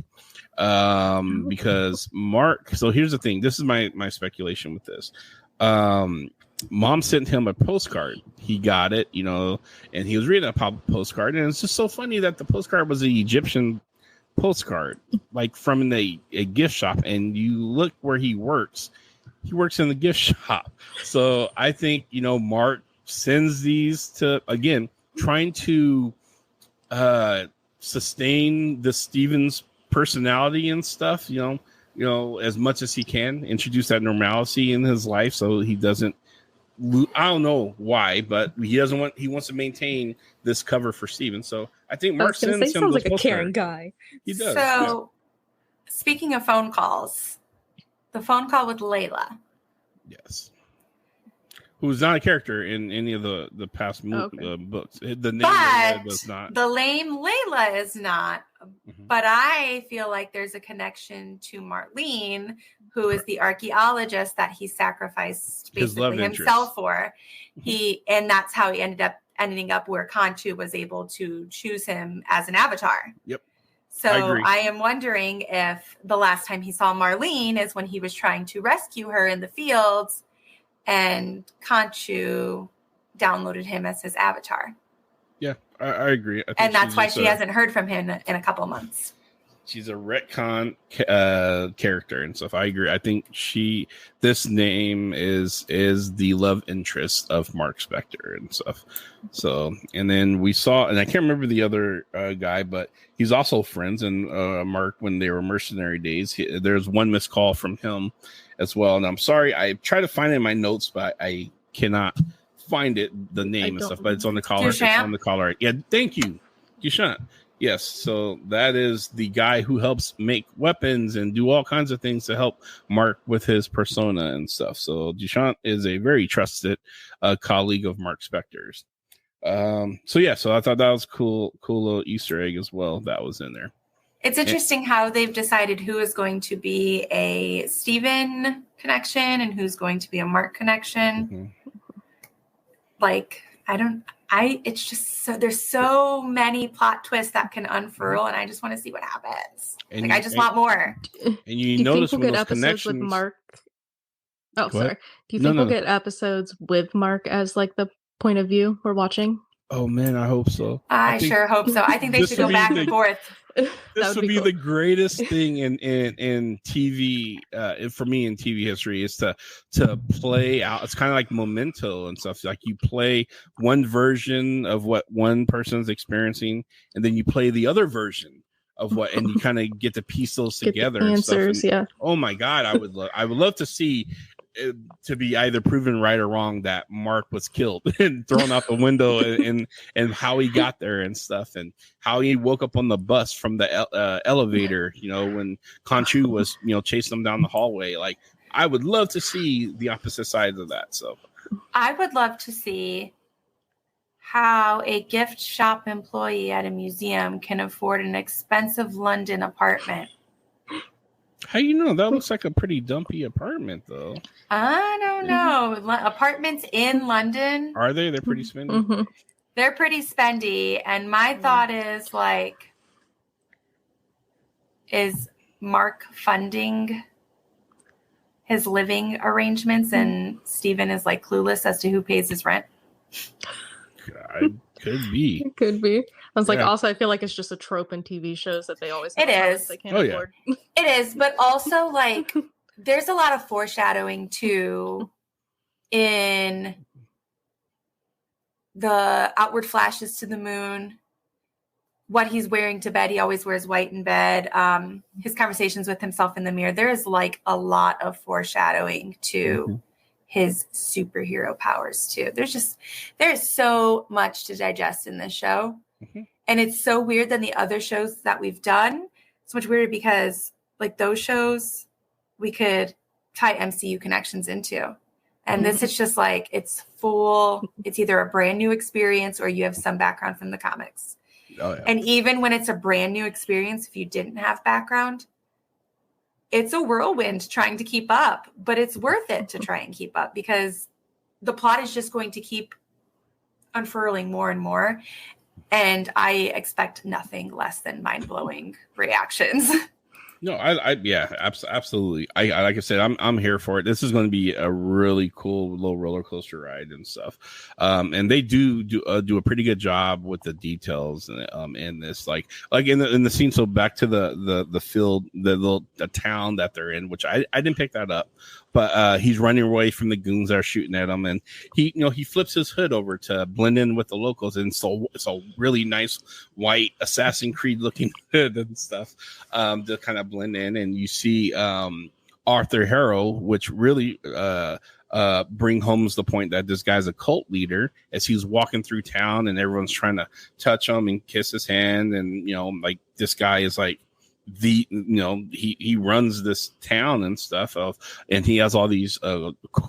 because Mark. So here's the thing. This is my speculation with this. Mom sent him a postcard. He got it, and he was reading a postcard, and it's just so funny that the postcard was an Egyptian postcard, like from a gift shop. And you look where he works. He works in the gift shop. So I think, Mark sends these to, again, trying to sustain the Stevens personality and stuff, as much as he can, introduce that normalcy in his life so he doesn't I don't know why, but he wants to maintain this cover for Steven. So I think Mark sends him sounds like a caring guy. He does. So speaking of phone calls, the phone call with Layla. Yes. who's not a character in any of the past books. The name but does not. The lame Layla is not. Mm-hmm. But I feel like there's a connection to Marlene, who is the archaeologist that he sacrificed basically himself for. And that's how he ending up where Khonshu was able to choose him as an avatar. Yep. So I am wondering if the last time he saw Marlene is when he was trying to rescue her in the fields, and Khonshu downloaded him as his avatar. Yeah, I agree. I think and that's why she hasn't heard from him in a couple months. She's a retcon character and stuff. I agree. I think this name is the love interest of Mark Spector and stuff. So, and then we saw, and I can't remember the other guy, but he's also friends. And Mark, when they were mercenary days, there's one missed call from him as well. And I'm sorry, I tried to find it in my notes, but I cannot find it, the name and stuff. But it's on the collar. It's on the collar. Yeah, thank you, Duchamp. Yes, so that is the guy who helps make weapons and do all kinds of things to help Mark with his persona and stuff. So Duchamp is a very trusted colleague of Mark Spector's. So I thought that was cool little Easter egg as well that was in there. It's interesting how they've decided who is going to be a Steven connection and who's going to be a Mark connection. Mm-hmm. It's just so there's so many plot twists that can unfurl, and I just want to see what happens. And I just want more. And you notice we'll get episodes with Mark. Oh, sorry. Do you think we'll get episodes with Mark as like the point of view we're watching? Oh man, I hope so. I sure hope so. I think they should go back and forth. This would be cool. The greatest thing in TV for me in TV history is to play out. It's kind of like Memento and stuff. Like you play one version of what one person's experiencing, and then you play the other version of what, and you kind of get to piece those together. The answers, and yeah. Oh my God, I would love to see. To be either proven right or wrong that Mark was killed and thrown out the window and how he got there and stuff, and how he woke up on the bus from the elevator, when Khonshu was, chasing him down the hallway. Like, I would love to see the opposite sides of that. So I would love to see how a gift shop employee at a museum can afford an expensive London apartment. How you know? That looks like a pretty dumpy apartment, though. I don't know. Apartments in London. Are they? They're pretty spendy. Mm-hmm. They're pretty spendy. And my thought is, like, is Mark funding his living arrangements and Steven is, like, clueless as to who pays his rent? Could be. It could be. I was like, also, I feel like it's just a trope in TV shows that they always have. It is. They can't afford. Yeah. It is, but also, like, there's a lot of foreshadowing, too, in the outward flashes to the moon, what he's wearing to bed. He always wears white in bed. His conversations with himself in the mirror. There is, like, a lot of foreshadowing to his superhero powers, too. There's so much to digest in this show. Mm-hmm. And it's so weird than the other shows that we've done. It's much weirder because, like, those shows we could tie MCU connections into. And this is just like, it's either a brand new experience or you have some background from the comics. Oh, yeah. And even when it's a brand new experience, if you didn't have background, it's a whirlwind trying to keep up, but it's worth it to try and keep up because the plot is just going to keep unfurling more and more. And I expect nothing less than mind-blowing reactions. No, absolutely. I like I said, I'm here for it. This is going to be a really cool little roller coaster ride and stuff. And they do a pretty good job with the details in this, like in the scene. So back to the field, the town that they're in, which I didn't pick that up, but he's running away from the goons that are shooting at him, and he flips his hood over to blend in with the locals, and so it's a really nice white Assassin's Creed looking hood and stuff to kind of blend in, and you see Arthur Harrow, which really bring home the point that this guy's a cult leader, as he's walking through town and everyone's trying to touch him and kiss his hand, and like this guy is like he runs this town and stuff and he has all these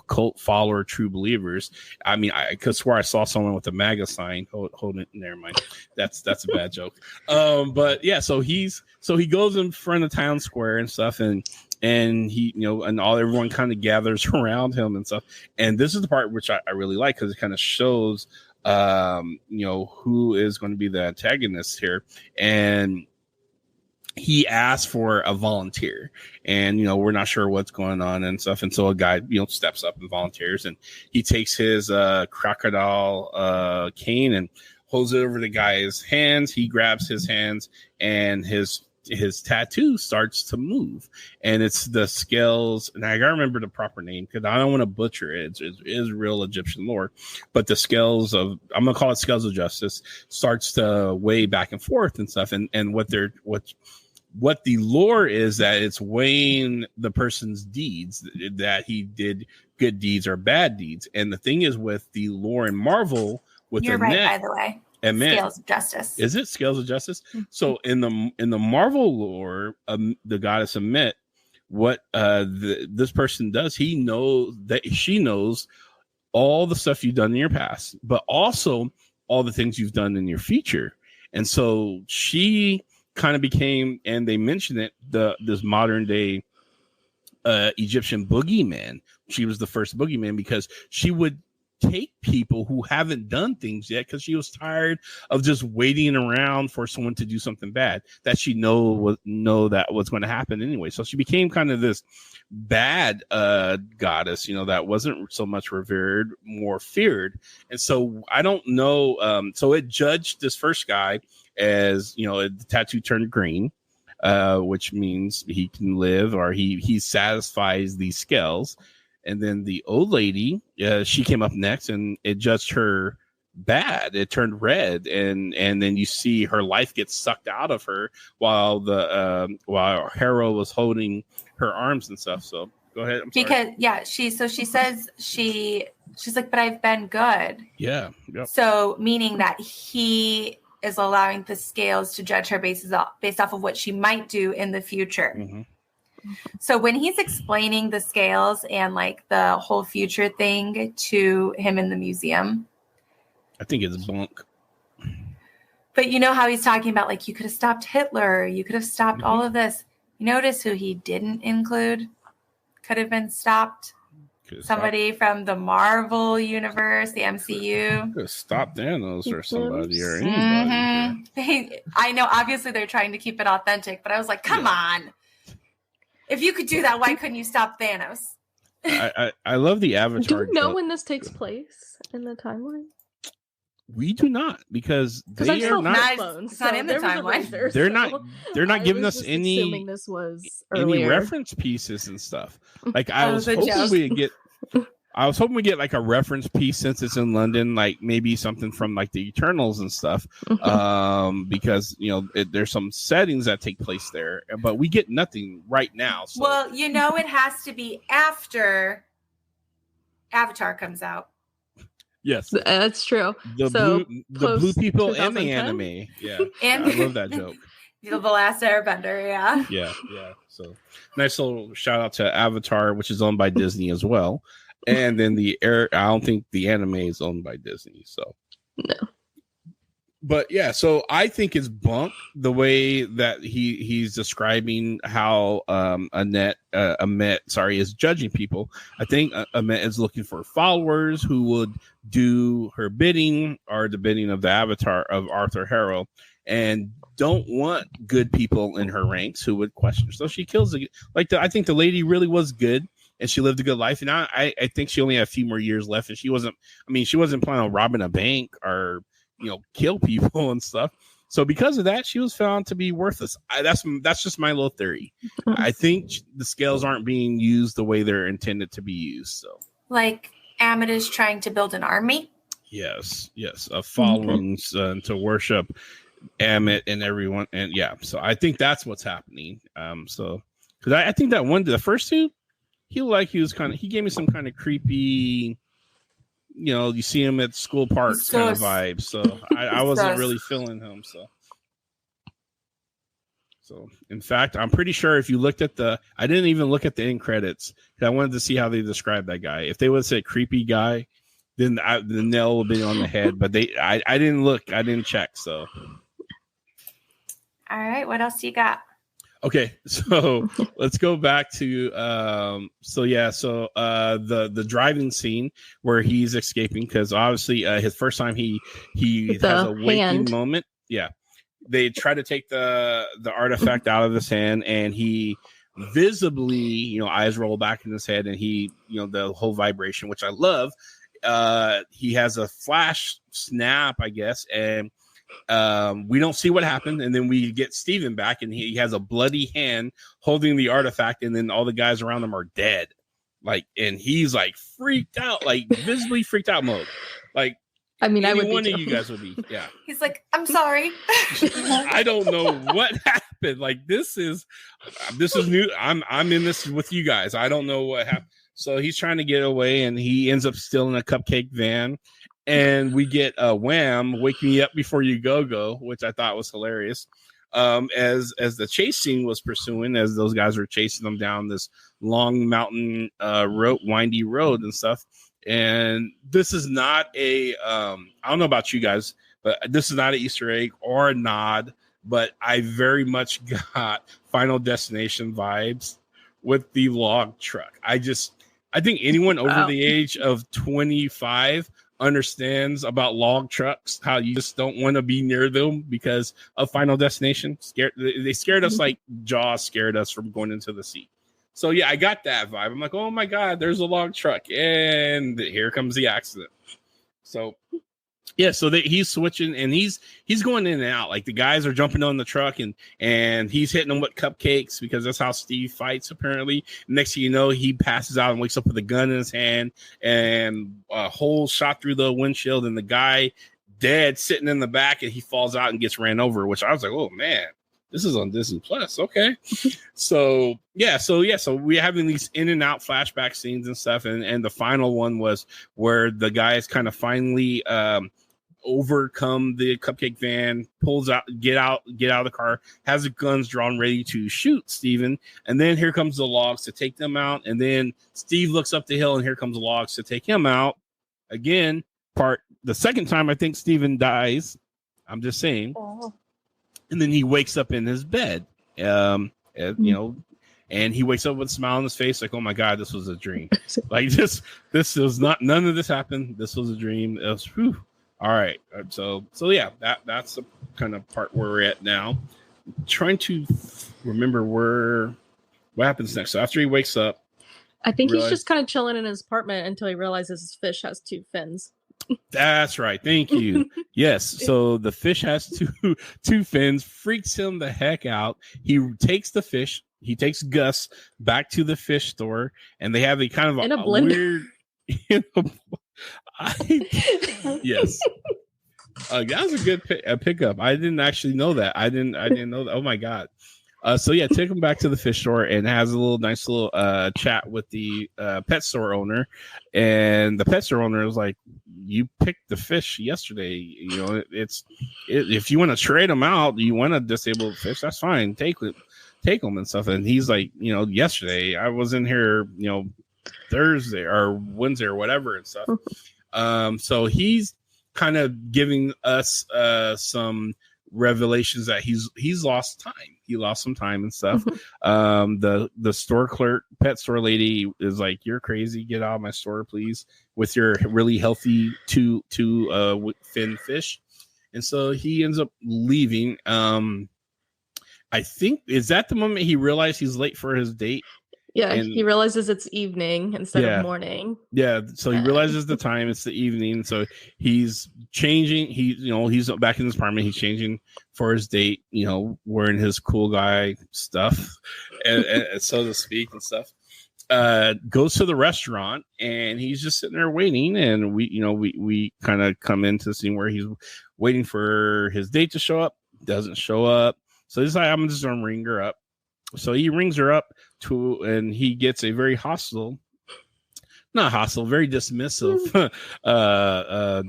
cult follower true believers. I mean, I could swear I saw someone with a MAGA sign. Hold it, never mind, that's a bad joke. But yeah, so he goes in front of town square and stuff, and he, and everyone kind of gathers around him and stuff. And this is the part which I really like, because it kind of shows who is going to be the antagonist here. And he asked for a volunteer, and we're not sure what's going on and stuff. And so a guy steps up and volunteers, and he takes his crocodile cane and holds it over the guy's hands. He grabs his hands, and his tattoo starts to move, and it's the scales. And I gotta remember the proper name because I don't want to butcher it. It is real Egyptian lore, but the scales of, I'm gonna call it scales of justice, starts to weigh back and forth and stuff. And what the lore is, that it's weighing the person's deeds, that he did good deeds or bad deeds. And the thing is, with the lore in Marvel, with you're right, by the way. Scales of justice. Is it scales of justice? Mm-hmm. So in the Marvel lore, the goddess Ammit, what this person does, she knows all the stuff you've done in your past, but also all the things you've done in your future. And so she kind of became, and they mentioned it, this modern day Egyptian boogeyman. She was the first boogeyman because she would take people who haven't done things yet, because she was tired of just waiting around for someone to do something bad that she know that was going to happen anyway. So she became kind of this bad goddess, that wasn't so much revered, more feared. And so I don't know. So it judged this first guy as, the tattoo turned green, which means he can live, or he satisfies these scales. And then the old lady, she came up next, and it judged her bad. It turned red, and then you see her life get sucked out of her while while Hera was holding her arms and stuff. So go ahead. I'm sorry. Because she says she's like, but I've been good. Yeah. Yep. So meaning that he is allowing the scales to judge her based off of what she might do in the future. Mm-hmm. So when he's explaining the scales and like the whole future thing to him in the museum, I think it's bunk. But you know how he's talking about, like, you could have stopped Hitler, you could have stopped all of this. You notice who he didn't include? Could have been stopped. Somebody from the Marvel universe, the MCU. Could have stopped Thanos or somebody or anybody. Mm-hmm. I know, obviously they're trying to keep it authentic, but I was like, come on. If you could do that, why couldn't you stop Thanos? I love the Avatar. Do we know when this takes place in the timeline? We do not, because they are not. It's not in the timeline. They're not giving us any. Assuming this was any reference pieces and stuff. Like I was hoping we get like a reference piece, since it's in London, like maybe something from like the Eternals and stuff, because there's some settings that take place there, but we get nothing right now. So. Well, it has to be after Avatar comes out. Yes, that's true. The blue people and the anime. Yeah, and I love that joke. The Last Airbender, yeah. So nice little shout out to Avatar, which is owned by Disney as well. And then I don't think the anime is owned by Disney. So no. But yeah, so I think it's bunk the way that he's describing how Ammit is judging people. I think Ammit is looking for followers who would do her bidding, or the bidding of the Avatar of Arthur Harrow, and don't want good people in her ranks who would question her. So she kills I think the lady really was good, and she lived a good life. And I think she only had a few more years left, and she wasn't planning on robbing a bank or kill people and stuff. So because of that, she was found to be worthless. That's just my little theory. I think the scales aren't being used the way they're intended to be used. So like Ammit is trying to build an army. Yes, of followings to worship Ammit and everyone, and so I think that's what's happening. So because I think that the first two, he gave me some kind of creepy, you see him at school parks kind of vibe. So I wasn't really feeling him. So, in fact, I'm pretty sure if you looked at I didn't even look at the end credits. I wanted to see how they described that guy. If they would have said creepy guy, then the nail would be on the head. But I didn't look. I didn't check. So, all right. What else do you got? Okay, so let's go back to the driving scene where he's escaping, because obviously his first time he has a waking moment. Yeah, they try to take the artifact out of his hand, and he visibly, eyes roll back in his head, and he, the whole vibration, which I love. He has a flash snap, I guess, and we don't see what happened, and then we get Steven back, and he has a bloody hand holding the artifact, and then all the guys around him are dead, and he's freaked out, visibly freaked out mode. I mean, I would be one of you guys would be. Yeah, he's like, I'm sorry. I don't know what happened. This is new. I'm in this with you guys. I don't know what happened. So he's trying to get away, and he ends up still in a cupcake van. And we get Wham! Wake Me Up Before You Go, which I thought was hilarious. As the chase scene was pursuing, as those guys were chasing them down this long mountain windy road and stuff. And this is not I don't know about you guys, but this is not an Easter egg or a nod, but I very much got Final Destination vibes with the log truck. I think anyone over the age of 25 understands about log trucks, how you just don't want to be near them because of Final Destination. They scared us like Jaws scared us from going into the sea. So yeah, I got that vibe. I'm like, oh my God, there's a log truck, and here comes the accident. So yeah, so he's switching, and he's going in and out. The guys are jumping on the truck, and he's hitting them with cupcakes, because that's how Steve fights, apparently. Next thing you know, he passes out and wakes up with a gun in his hand, and a hole shot through the windshield, and the guy dead sitting in the back, and he falls out and gets ran over, which I was like, oh man, this is on Disney Plus. Okay. So we're having these in and out flashback scenes and stuff. And the final one was where the guys kind of finally overcome the cupcake van, get out of the car, has the guns drawn, ready to shoot Steven. And then here comes the logs to take them out. And then Steve looks up the hill, and here comes the logs to take him out. Again, the second time I think Steven dies. I'm just saying. Oh. And then he wakes up in his bed, and he wakes up with a smile on his face, like, oh my God, this was a dream. This was not, none of this happened. This was a dream. It was, whew. All right. So yeah, that's the kind of part where we're at now. Trying to remember what happens next. So after he wakes up, I think he's just kind of chilling in his apartment until he realizes his fish has 2 fins. That's right. Thank you. Yes. So the fish has two fins, freaks him the heck out. He takes the fish. He takes Gus back to the fish store, and they have a kind of a weird. Yes. That was a good pickup. I didn't actually know that. I didn't know that. Oh my God. So yeah, take him back to the fish store and has a nice little chat with the pet store owner, and the pet store owner is like, "You picked the fish yesterday. If you want to trade them out, you want to disable the fish, that's fine. Take them and stuff." And he's like, yesterday I was in here, Thursday or Wednesday or whatever and stuff. So he's kind of giving us some revelations that he's lost time. He lost some time and stuff. The store clerk, pet store lady, is like, "You're crazy. Get out of my store, please, with your really healthy two fin fish." And so he ends up leaving. I think, is that the moment he realized he's late for his date? Yeah, he realizes it's evening instead of morning. Yeah, so he realizes the time, it's the evening. So he's changing. He's back in his apartment. He's changing for his date, wearing his cool guy stuff, and so to speak, and stuff. Goes to the restaurant, and he's just sitting there waiting. And we kind of come into the scene where he's waiting for his date to show up. Doesn't show up. So he's like, I'm just going to ring her up. So he rings her up and he gets a very hostile not hostile, very dismissive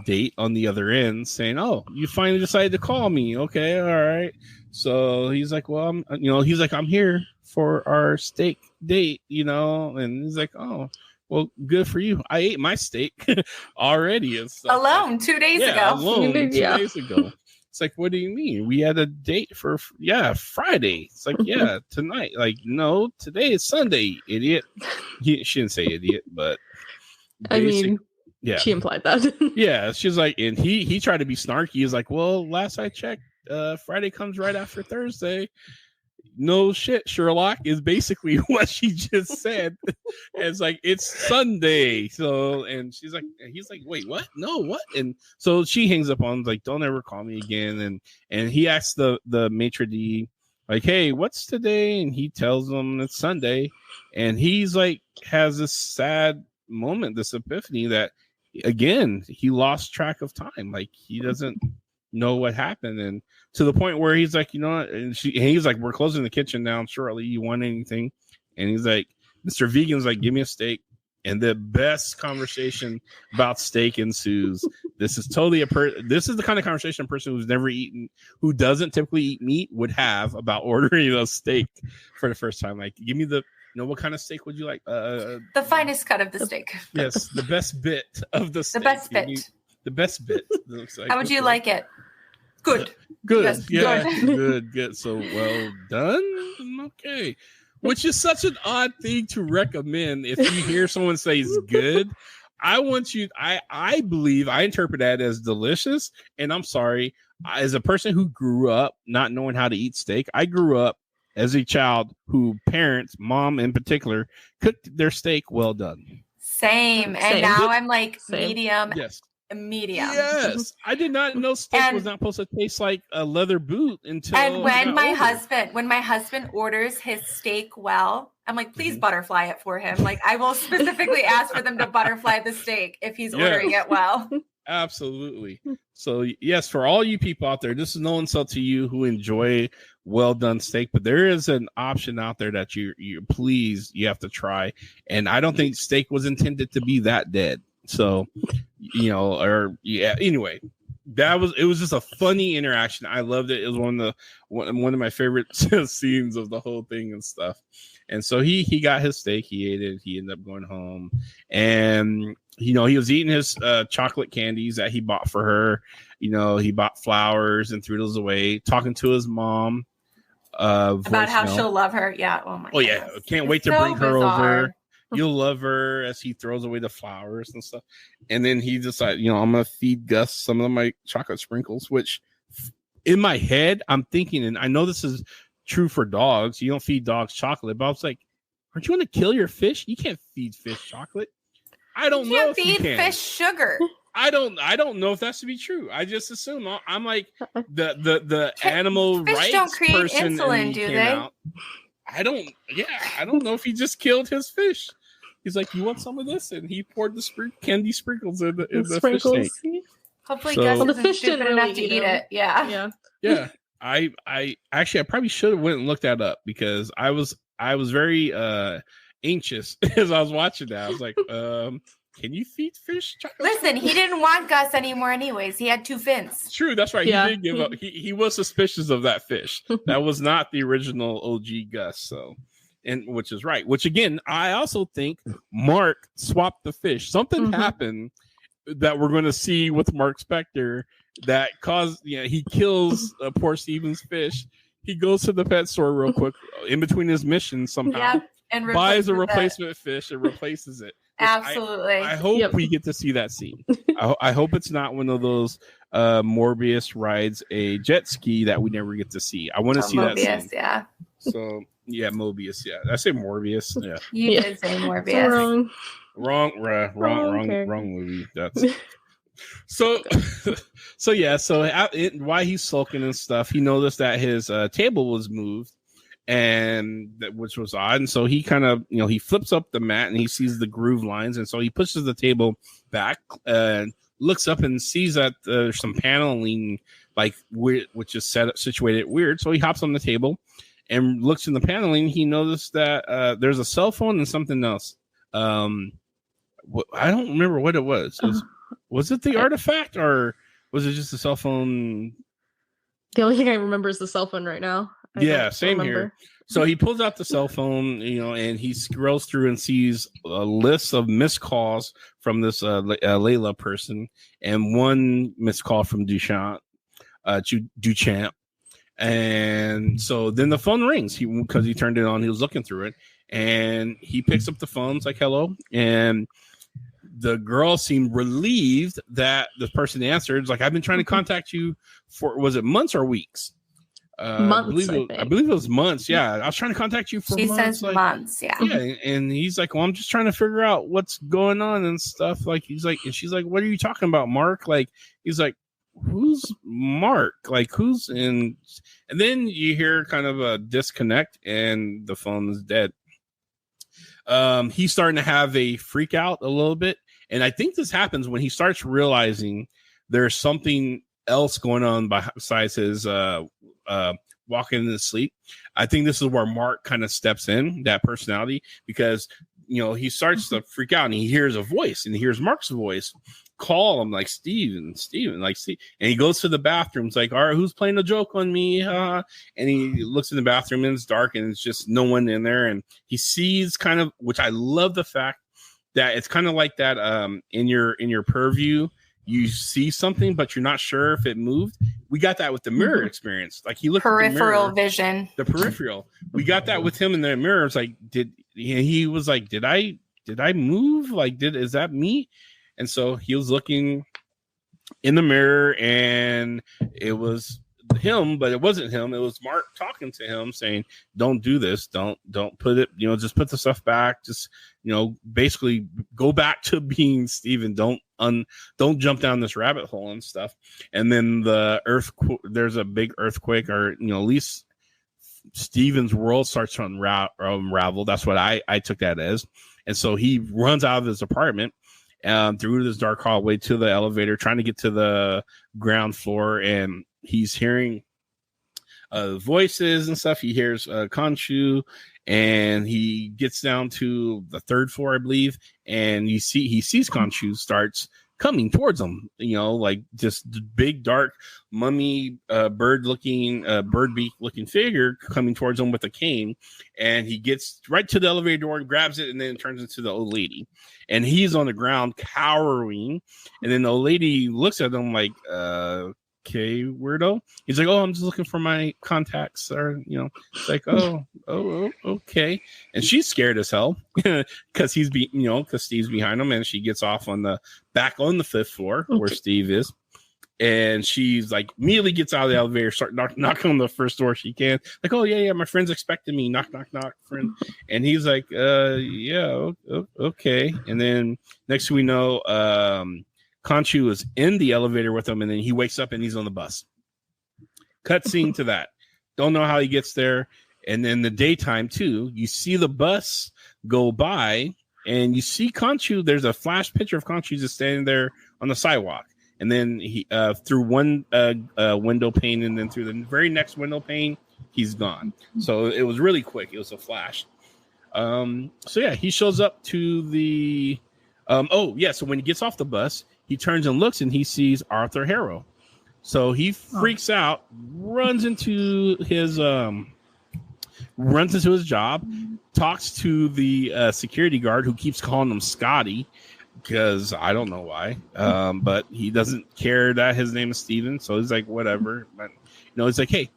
date on the other end, saying, "Oh, you finally decided to call me. Okay, all right." So he's like, "Well, I'm here for our steak date, and he's like, "Oh, well, good for you. I ate my steak already and stuff." Alone 2 days ago. Alone 2 days ago. It's like, what do you mean? We had a date for Friday. It's like, yeah, tonight. Like, no, today is Sunday, idiot. She didn't say idiot, but I mean, yeah, she implied that. Yeah, she's like, and he tried to be snarky. He's like, well, last I checked, Friday comes right after Thursday. No shit, Sherlock is basically what she just said. It's like, it's Sunday. So, and he's like, wait, what? No, what? And so she hangs up on, like, don't ever call me again. And he asks the maitre d', like, hey, what's today? And he tells him it's Sunday. And he's like, has this sad moment, this epiphany that, again, he lost track of time. Like, he doesn't know what happened, and to the point where he's like, you know what, and he's like, we're closing the kitchen down shortly, you want anything? And he's like, Mr. Vegan's like, give me a steak. And the best conversation about steak ensues. This is totally this is the kind of conversation a person who doesn't typically eat meat would have about ordering a steak for the first time. Like, give me what kind of steak would you like? The finest cut of the steak. Yes, the best bit of the steak. The best bit. The best bit. Like, how would you like it? Good. Good. Yes, yeah. Good. So, well done. Okay. Which is such an odd thing to recommend. If you hear someone say it's good, I believe I interpret that as delicious. And I'm sorry, as a person who grew up not knowing how to eat steak, I grew up as a child who parents, mom in particular, cooked their steak well done. Same. And now I'm like medium. Yes. Medium. Yes, I did not know steak was not supposed to taste like a leather boot until. And when my husband orders his steak well, I'm like, please butterfly it for him. Like, I will specifically ask for them to butterfly the steak if he's ordering it well. Absolutely. So yes, for all you people out there, this is no insult to you who enjoy well done steak, but there is an option out there that you have to try. And I don't think steak was intended to be that dead. So, anyway, it was just a funny interaction. I loved it. It was one of my favorite scenes of the whole thing and stuff. And so he got his steak, he ate it, he ended up going home, and he was eating his chocolate candies that he bought for her. He bought flowers and threw those away, talking to his mom about how she'll love her. Yeah. Oh my. Oh yeah, can't wait to bring her over. You'll love her, as he throws away the flowers and stuff. And then he decides, I'm going to feed Gus some of my chocolate sprinkles, which in my head, I'm thinking, and I know this is true for dogs. You don't feed dogs chocolate, but I was like, aren't you going to kill your fish? You can't feed fish chocolate. I don't know if you can. Feed fish sugar. I don't know if that's to be true. I just assume. I'm like the animal fish rights don't create person. Insulin, do they? Out. I don't know if he just killed his fish. He's like, you want some of this? And he poured the candy sprinkles in the fish tank. Hopefully Gus isn't stupid enough to eat it. Yeah. I probably should have went and looked that up, because I was very anxious as I was watching that. I was like, can you feed fish chocolate? Listen, he didn't want Gus anymore anyways. He had 2 fins. True, that's right. Yeah. He did give up. He was suspicious of that fish. That was not the original OG Gus. So, and which is right. Which again, I also think Mark swapped the fish. Something happened that we're going to see with Mark Spector that caused, he kills poor Steven's fish. He goes to the pet store real quick in between his missions somehow, and buys a replacement fish and replaces it. Absolutely. I hope we get to see that scene. I hope it's not one of those Morbius rides a jet ski that we never get to see. I want to see that scene. Yeah. So Mobius. Yeah, I say Morbius. Yeah. You did say Morbius. Wrong movie. That's so. While he's sulking and stuff, he noticed that his table was moved, and which was odd. And so he kind of, he flips up the mat and he sees the groove lines, and so he pushes the table back and looks up and sees that there's some paneling like weird, which is situated weird. So he hops on the table and looks in the paneling. He noticed that there's a cell phone and something else. I don't remember what it was. Was it the artifact or was it just a cell phone? The only thing I remember is the cell phone right now. Same here. So he pulls out the cell phone, and he scrolls through and sees a list of missed calls from this Layla person and one missed call from Duchamp. And so then the phone rings because he turned it on. He was looking through it and he picks up the phone. It's like, hello. And the girl seemed relieved that the person answered. It's like, I've been trying to contact you for, was it months or weeks? Months, I believe it was months. Yeah, I was trying to contact you for months. She months. says months. Yeah. Yeah, and he's like, well, I'm just trying to figure out what's going on and stuff. Like, he's like, and she's like, what are you talking about, Mark? Like, he's like, who's Mark? Like, who's in? And then you hear kind of a disconnect, and the phone is dead. He's starting to have a freak out a little bit, and I think this happens when he starts realizing there's something else going on besides his walking in his sleep. I think this is where Mark kind of steps in, that personality, because he starts to freak out and he hears a voice, and he hears Mark's voice call him like Steven, like Steve. And he goes to the bathroom. It's like, all right, who's playing a joke on me? And he looks in the bathroom and it's dark and it's just no one in there. And he sees kind of, which I love the fact that it's kind of like that in your purview. You see something, but you're not sure if it moved. We got that with the mirror experience. Like he looked peripheral at the mirror, vision. The peripheral. We got that with him in the mirror. It's like, he was like, did I move? Like, is that me? And so he was looking in the mirror, and it was him, but it wasn't him. It was Mark talking to him, saying, "Don't do this. Don't put it. Just put the stuff back. Just basically go back to being Steven. Don't jump down this rabbit hole and stuff." And then there's a big earthquake, or at least Steven's world starts to unravel. That's what I took that as. And so he runs out of his apartment through this dark hallway to the elevator, trying to get to the ground floor, and he's hearing voices and stuff. He hears Khonshu, and he gets down to the third floor, I believe, and he sees Khonshu starts coming towards him, like just big dark mummy bird beak looking figure coming towards him with a cane. And he gets right to the elevator door and grabs it, and then turns into the old lady, and he's on the ground cowering. And then the old lady looks at him like, okay, weirdo. He's like, oh, I'm just looking for my contacts, or it's like, oh, okay. And she's scared as hell because because Steve's behind him, and she gets off on the 5th floor where Steve is. And she's like, immediately gets out of the elevator, start knocking on the first door she can. Like, oh yeah, my friend's expecting me. Knock, knock, knock, friend. And he's like, yeah, okay. And then next thing we know, Khonshu is in the elevator with him, and then he wakes up and he's on the bus. Cutscene to that. Don't know how he gets there. And then the daytime too, you see the bus go by, and you see Khonshu. There's a flash picture of Khonshu just standing there on the sidewalk. And then he through one window pane, and then through the very next window pane, he's gone. So it was really quick. It was a flash. So yeah, he shows up to the. So when he gets off the bus, he turns and looks, and he sees Arthur Harrow. So he freaks out, runs into his job, talks to the security guard, who keeps calling him Scotty, because I don't know why. But he doesn't care that his name is Steven. So he's like, whatever. But, he's like, hey,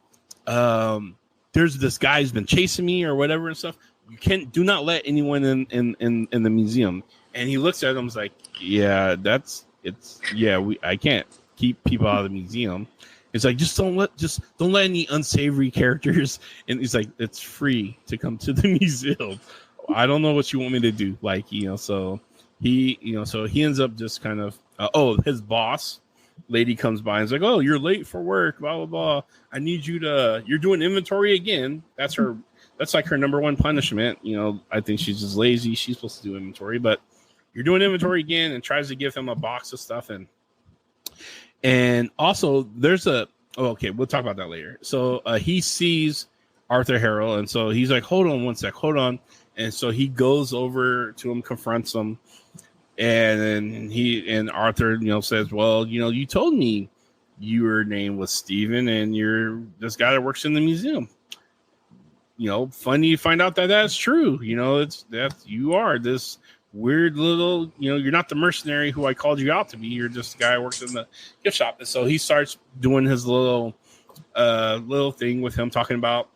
there's this guy who's been chasing me or whatever and stuff. You do not let anyone in the museum. And he looks at him, and like, yeah, I can't keep people out of the museum. It's like, just don't let any unsavory characters. And he's like, it's free to come to the museum. I don't know what you want me to do. Like, so he ends up just kind of, his boss lady comes by and is like, oh, you're late for work, blah, blah, blah. I need you're doing inventory again. That's like her number one punishment. I think she's just lazy. She's supposed to do inventory, but you're doing inventory again, and tries to give him a box of stuff. And also there's we'll talk about that later. So he sees Arthur Harrow, and so he's like, hold on one sec, hold on. And so he goes over to him, confronts him, And then Arthur, says, well, you told me your name was Steven and you're this guy that works in the museum. Funny you find out that that's true. It's that you are this weird little, you're not the mercenary who I called you out to be. You're just the guy who works in the gift shop. And so he starts doing his little thing with him talking about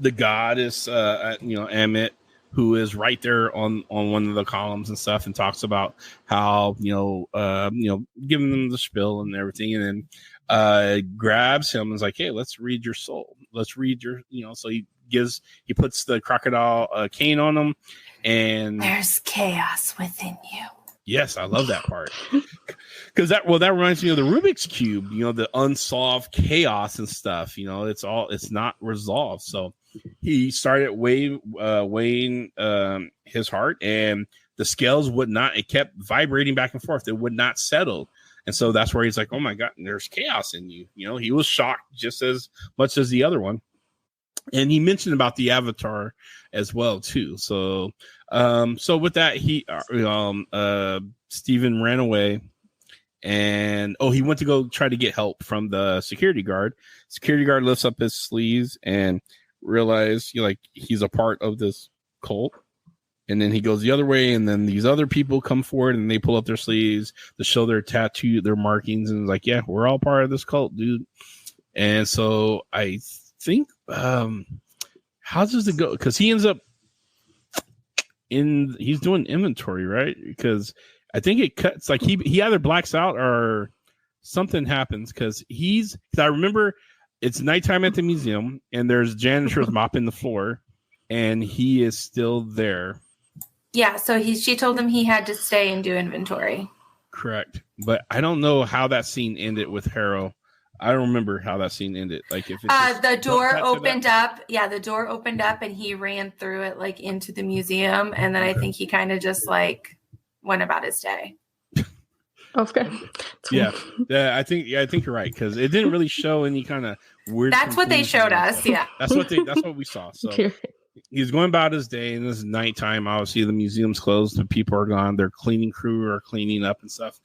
the goddess, Amit, who is right there on one of the columns and stuff, and talks about how, giving them the spiel and everything. And then grabs him and is like, hey, let's read your soul. Let's read your, so he puts the crocodile cane on him, and there's chaos within you. Yes, I love that part. Because that reminds me of the Rubik's Cube, the unsolved chaos and stuff. It's not resolved. So he started weighing his heart, and the scales it kept vibrating back and forth. It would not settle. And so that's where he's like, oh my God, there's chaos in you. He was shocked just as much as the other one. And he mentioned about the Avatar as well too. So, with that, Steven ran away, and he went to go try to get help from the security guard. Security guard lifts up his sleeves and realizes he's a part of this cult. And then he goes the other way, and then these other people come forward and they pull up their sleeves to show their tattoo, their markings, and it's like, yeah, we're all part of this cult, dude. And so I think, how does it go? Because he ends up he's doing inventory, right? Because I think it cuts, like he either blacks out or something happens. Because I remember it's nighttime at the museum, and there's janitors mopping the floor, and he is still there. Yeah, so she told him he had to stay and do inventory. Correct. But I don't know how that scene ended with Harrow. I don't remember how that scene ended. Like if the door opened up. Yeah, the door opened up and he ran through it into the museum, and then I think he kind of just went about his day. Okay. Yeah, I think you're right, because it didn't really show any kind of weird. That's what they showed us. Yeah, that's what we saw. So he's going about his day, and this is nighttime. Obviously, the museum's closed. The people are gone. Their cleaning crew are cleaning up and stuff.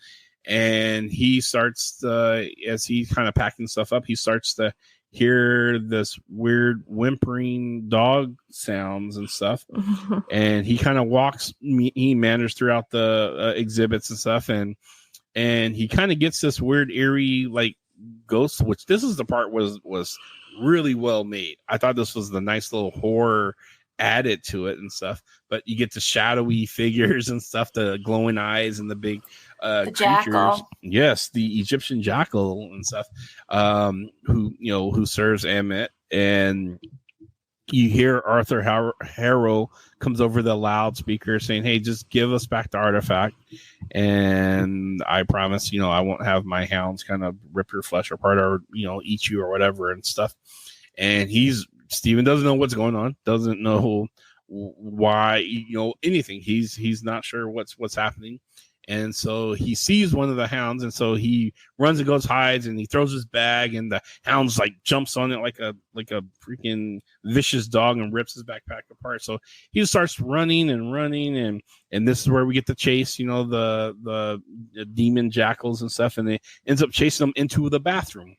And he starts as he's kind of packing stuff up, he starts to hear this weird whimpering dog sounds and stuff. And he kind of he meanders throughout the exhibits and stuff, and he kind of gets this weird eerie ghost, which this is the part was really well made. I thought this was the nice little horror added to it and stuff, but you get the shadowy figures and stuff, the glowing eyes and the big the jackal. Yes, the Egyptian jackal and stuff, who serves Amit. And you hear Arthur Harrow comes over the loudspeaker saying, hey, just give us back the artifact, and I promise I won't have my hounds kind of rip your flesh apart or eat you or whatever and stuff. And Steven doesn't know what's going on, doesn't know why, anything. He's not sure what's happening. And so he sees one of the hounds, and so he runs and goes, hides, and he throws his bag, and the hound's jumps on it like a freaking vicious dog and rips his backpack apart. So he starts running, and this is where we get the chase, the demon jackals and stuff, and it ends up chasing them into the bathroom.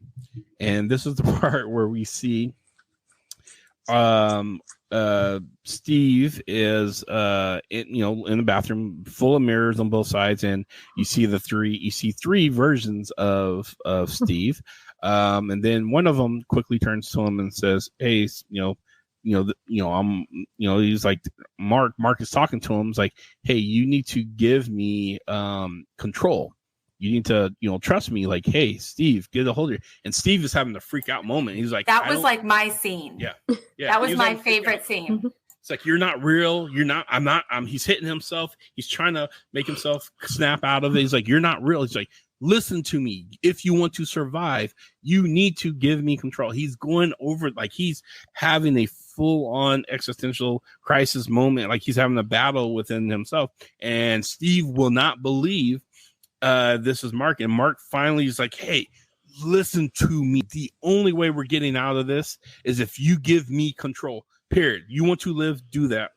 And this is the part where we see Steve is in the bathroom full of mirrors on both sides, and you see three versions of Steve, and then one of them quickly turns to him and says, hey, he's like, Mark is talking to him. He's like, hey, you need to give me control. You need to, trust me. Like, hey, Steve, get a hold of you. And Steve is having the freak out moment. He's like, that was my scene. Yeah. That was my favorite scene. It's like, you're not real. You're not, I'm not, he's hitting himself. He's trying to make himself snap out of it. He's like, you're not real. He's like, listen to me. If you want to survive, you need to give me control. He's going over, he's having a full-on existential crisis moment. He's having a battle within himself. And Steve will not believe this is Mark, and Mark finally is like, hey, listen to me. The only way we're getting out of this is if you give me control, period. You want to live, do that.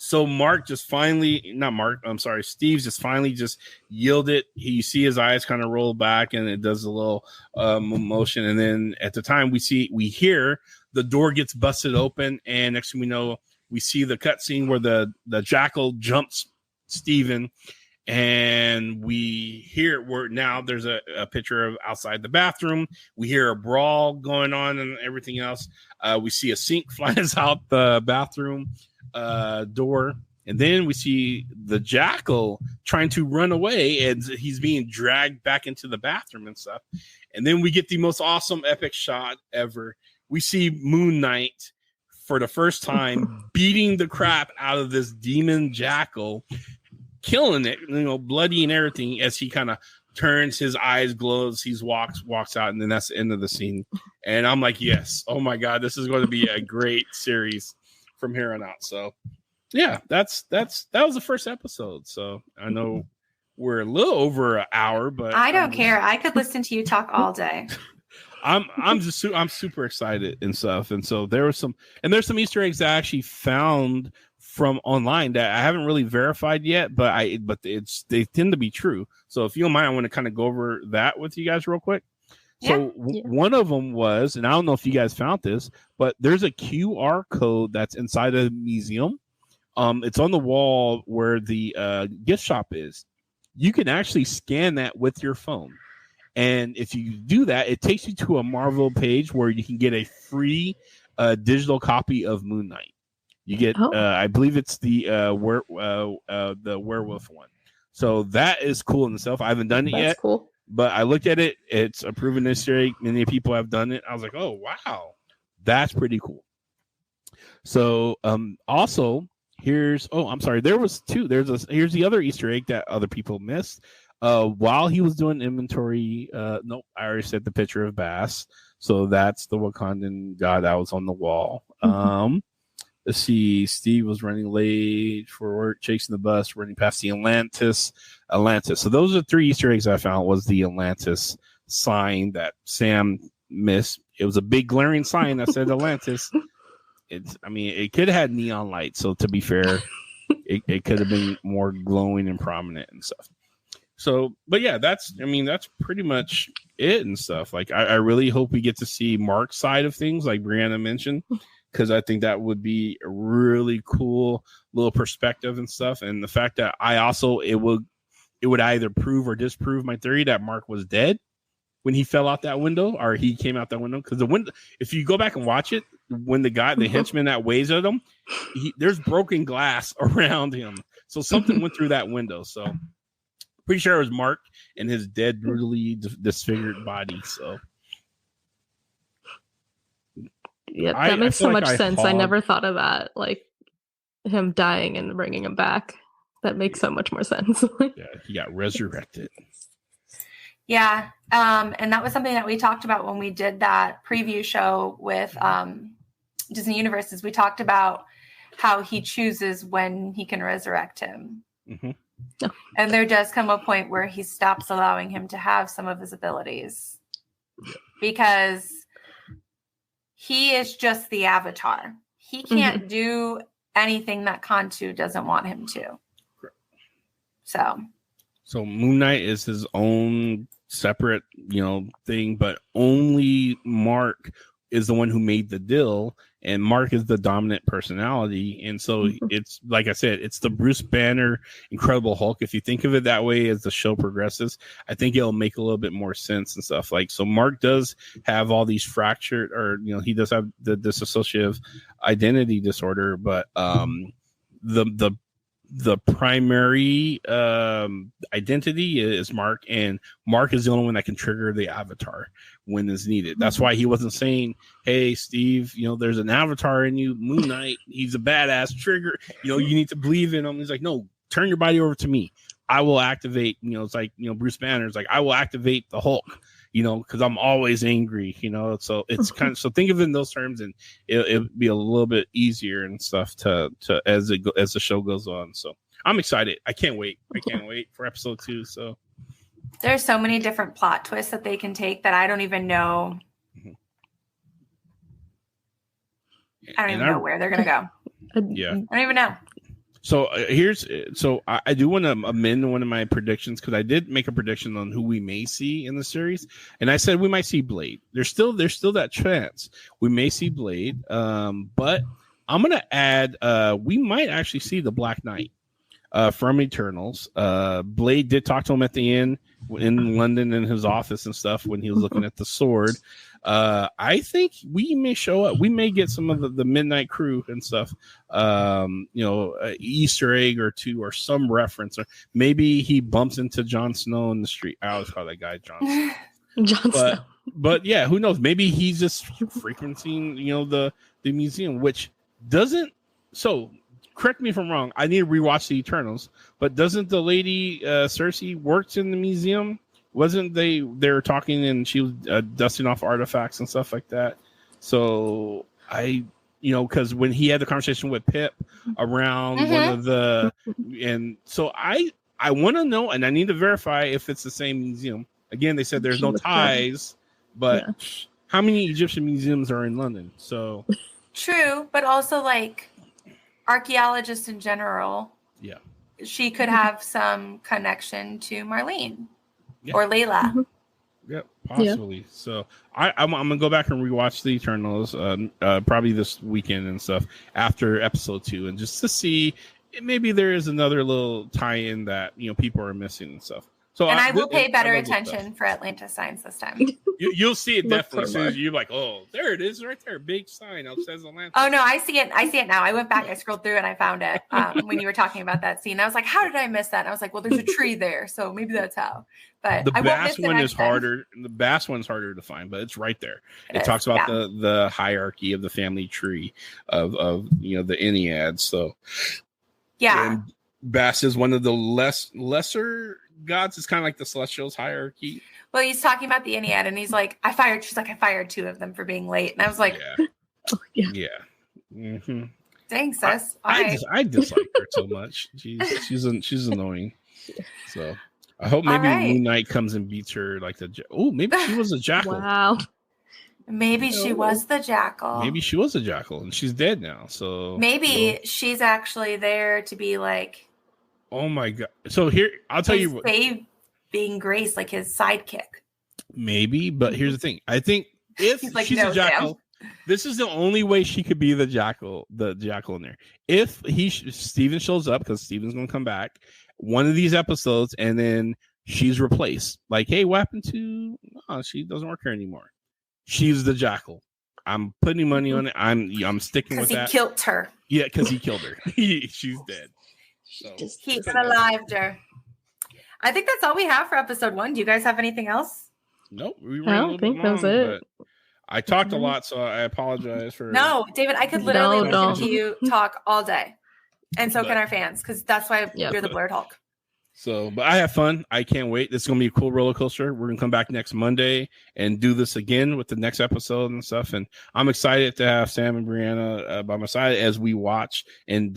So Steve just finally just yielded. You see his eyes kind of roll back, and it does a little motion. And then at the time we hear the door gets busted open, and next thing we know, we see the cutscene where the jackal jumps Steven, and we hear where now there's a picture of outside the bathroom. We hear a brawl going on and everything else. We see a sink flies out the bathroom door, and then we see the jackal trying to run away, and he's being dragged back into the bathroom and stuff. And then we get the most awesome epic shot ever. We see Moon Knight for the first time beating the crap out of this demon jackal, killing it, bloody and everything, as he kind of turns, his eyes glows, he walks out, and then that's the end of the scene. And I'm like, yes, oh my god, this is going to be a great series from here on out. So yeah, that was the first episode. So I know we're a little over an hour, but I don't care. I could listen to you talk all day. I'm super excited and stuff. And so there's some Easter eggs that I actually found from online that I haven't really verified yet, but they tend to be true. So if you don't mind, I want to kind of go over that with you guys real quick. So one of them was, and I don't know if you guys found this, but there's a QR code that's inside a museum. It's on the wall where the gift shop is. You can actually scan that with your phone. And if you do that, it takes you to a Marvel page where you can get a free digital copy of Moon Knight. You get, I believe it's the werewolf one. So that is cool in itself. I haven't done it yet, cool. But I looked at it. It's a proven Easter egg. Many people have done it. I was like, oh, wow, that's pretty cool. So also, there was two. Here's the other Easter egg that other people missed. While he was doing inventory, nope, I already said the picture of Bass. So that's the Wakandan god that was on the wall. Let's see, Steve was running late for work, chasing the bus, running past the Atlantis. So those are three Easter eggs I found. Was the Atlantis sign that Sam missed. It was a big glaring sign that said Atlantis. It could have had neon lights. So to be fair, it could have been more glowing and prominent and stuff. So, but yeah, that's pretty much it and stuff. Like, I really hope we get to see Mark's side of things, like Breanna mentioned, because I think that would be a really cool little perspective and stuff. And the fact that it would either prove or disprove my theory that Mark was dead when he fell out that window, or he came out that window. Because the window, if you go back and watch it, when the henchman that waves at him, there's broken glass around him. So something went through that window. So pretty sure it was Mark and his dead, brutally disfigured body. So yeah, that makes so much sense. I never thought of that, like him dying and bringing him back. That makes so much more sense. Yeah, he got resurrected. Yeah, and that was something that we talked about when we did that preview show with Disney Universes. We talked about how he chooses when he can resurrect him. Mm-hmm. Oh. And there does come a point where he stops allowing him to have some of his abilities because he is just the avatar. He can't do anything that Khonshu doesn't want him to. So Moon Knight is his own separate, thing, but only Mark is the one who made the deal, and Mark is the dominant personality. And so it's, like I said, it's the Bruce Banner Incredible Hulk. If you think of it that way as the show progresses, I think it'll make a little bit more sense and stuff. Like, so Mark does have all these fractured, or, he does have the dissociative identity disorder, but the primary identity is Mark, and Mark is the only one that can trigger the avatar when it's needed. That's why he wasn't saying, hey, Steve, there's an avatar in you, Moon Knight, he's a badass, trigger, you need to believe in him. He's like, no, turn your body over to me. I will activate, it's like, Bruce Banner's like, I will activate the Hulk, because I'm always angry, so it's kind of, so think of it in those terms, and it'll be a little bit easier and stuff to as the show goes on. So I'm excited. I can't wait for episode 2. So there's so many different plot twists that they can take that I don't even know. I don't even know where they're going to go. Yeah. I don't even know. So I do want to amend one of my predictions because I did make a prediction on who we may see in the series, and I said we might see Blade. There's still that chance we may see Blade, but I'm gonna add we might actually see the Black Knight from Eternals. Blade did talk to him at the end in London in his office and stuff when he was looking at the sword. I think we may show up. We may get some of the Midnight Crew and stuff. Easter egg or two or some reference, or maybe he bumps into Jon Snow in the street. I always call that guy Jon Snow. Jon Snow. But yeah, who knows? Maybe he's just frequenting, the museum, which doesn't. So correct me if I'm wrong. I need to rewatch the Eternals, but doesn't the lady Cersei works in the museum? Wasn't they were talking and she was dusting off artifacts and stuff like that? So because when he had the conversation with Pip around one of the, and so I want to know, and I need to verify if it's the same museum. Again, they said there's no ties, but how many Egyptian museums are in London? So true, but also like archaeologists in general. Yeah, she could have some connection to Marlene. Or Layla. Yeah, possibly. Yeah. So I'm gonna go back and rewatch the Eternals probably this weekend and stuff after episode 2, and just to see maybe there is another little tie-in that people are missing and stuff. So I will pay better attention for Atlantis signs this time. You'll see it definitely as soon as you're like, oh, there it is right there, big sign that says Atlantis. Oh no, I see it now. I went back, I scrolled through, and I found it when you were talking about that scene. I was like, how did I miss that? And I was like, well, there's a tree there, so maybe that's how. But the bass one is harder. The bass one's harder to find, but it's right there. It talks about the hierarchy of the family tree of the Ennead. So yeah, and Bass is one of the lesser gods. It's kind of like the Celestials hierarchy. Well, he's talking about the Ennead, and he's like, she's like, I fired 2 of them for being late, and I was like, yeah. Mm-hmm. Dang, sis. I dislike her so much. She's annoying. So I hope maybe Moon Knight comes and beats her like maybe she was a jackal. Wow. Maybe she was the jackal. Maybe she was a jackal and she's dead now. So maybe she's actually there to be like, oh my god. So here I'll tell you what, saving Grace, like his sidekick. Maybe, but here's the thing. I think if she's a jackal, this is the only way she could be the jackal in there. If Steven shows up, because Steven's gonna come back one of these episodes, and then she's replaced. Like, hey, what happened to? Oh, she doesn't work here anymore. She's the jackal. I'm putting money on it. I'm sticking with that. Because he killed her. Yeah, because he killed her. She's dead. So, he's alive her. I think that's all we have for episode 1. Do you guys have anything else? Nope. I don't think that's it. I talked a lot, so I apologize for. No, David, I could literally listen to you talk all day. And so can our fans, because that's why you're the Blurred Hulk. So, but I have fun. I can't wait. This is going to be a cool roller coaster. We're going to come back next Monday and do this again with the next episode and stuff. And I'm excited to have Sam and Breanna by my side as we watch and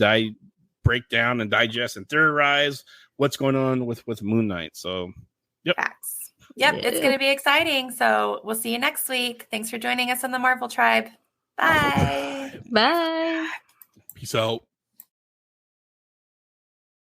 break down and digest and theorize what's going on with Moon Knight. So, yep. Facts. Yep, it's going to be exciting. So we'll see you next week. Thanks for joining us on the Marvel Tribe. Bye. Bye. Peace out.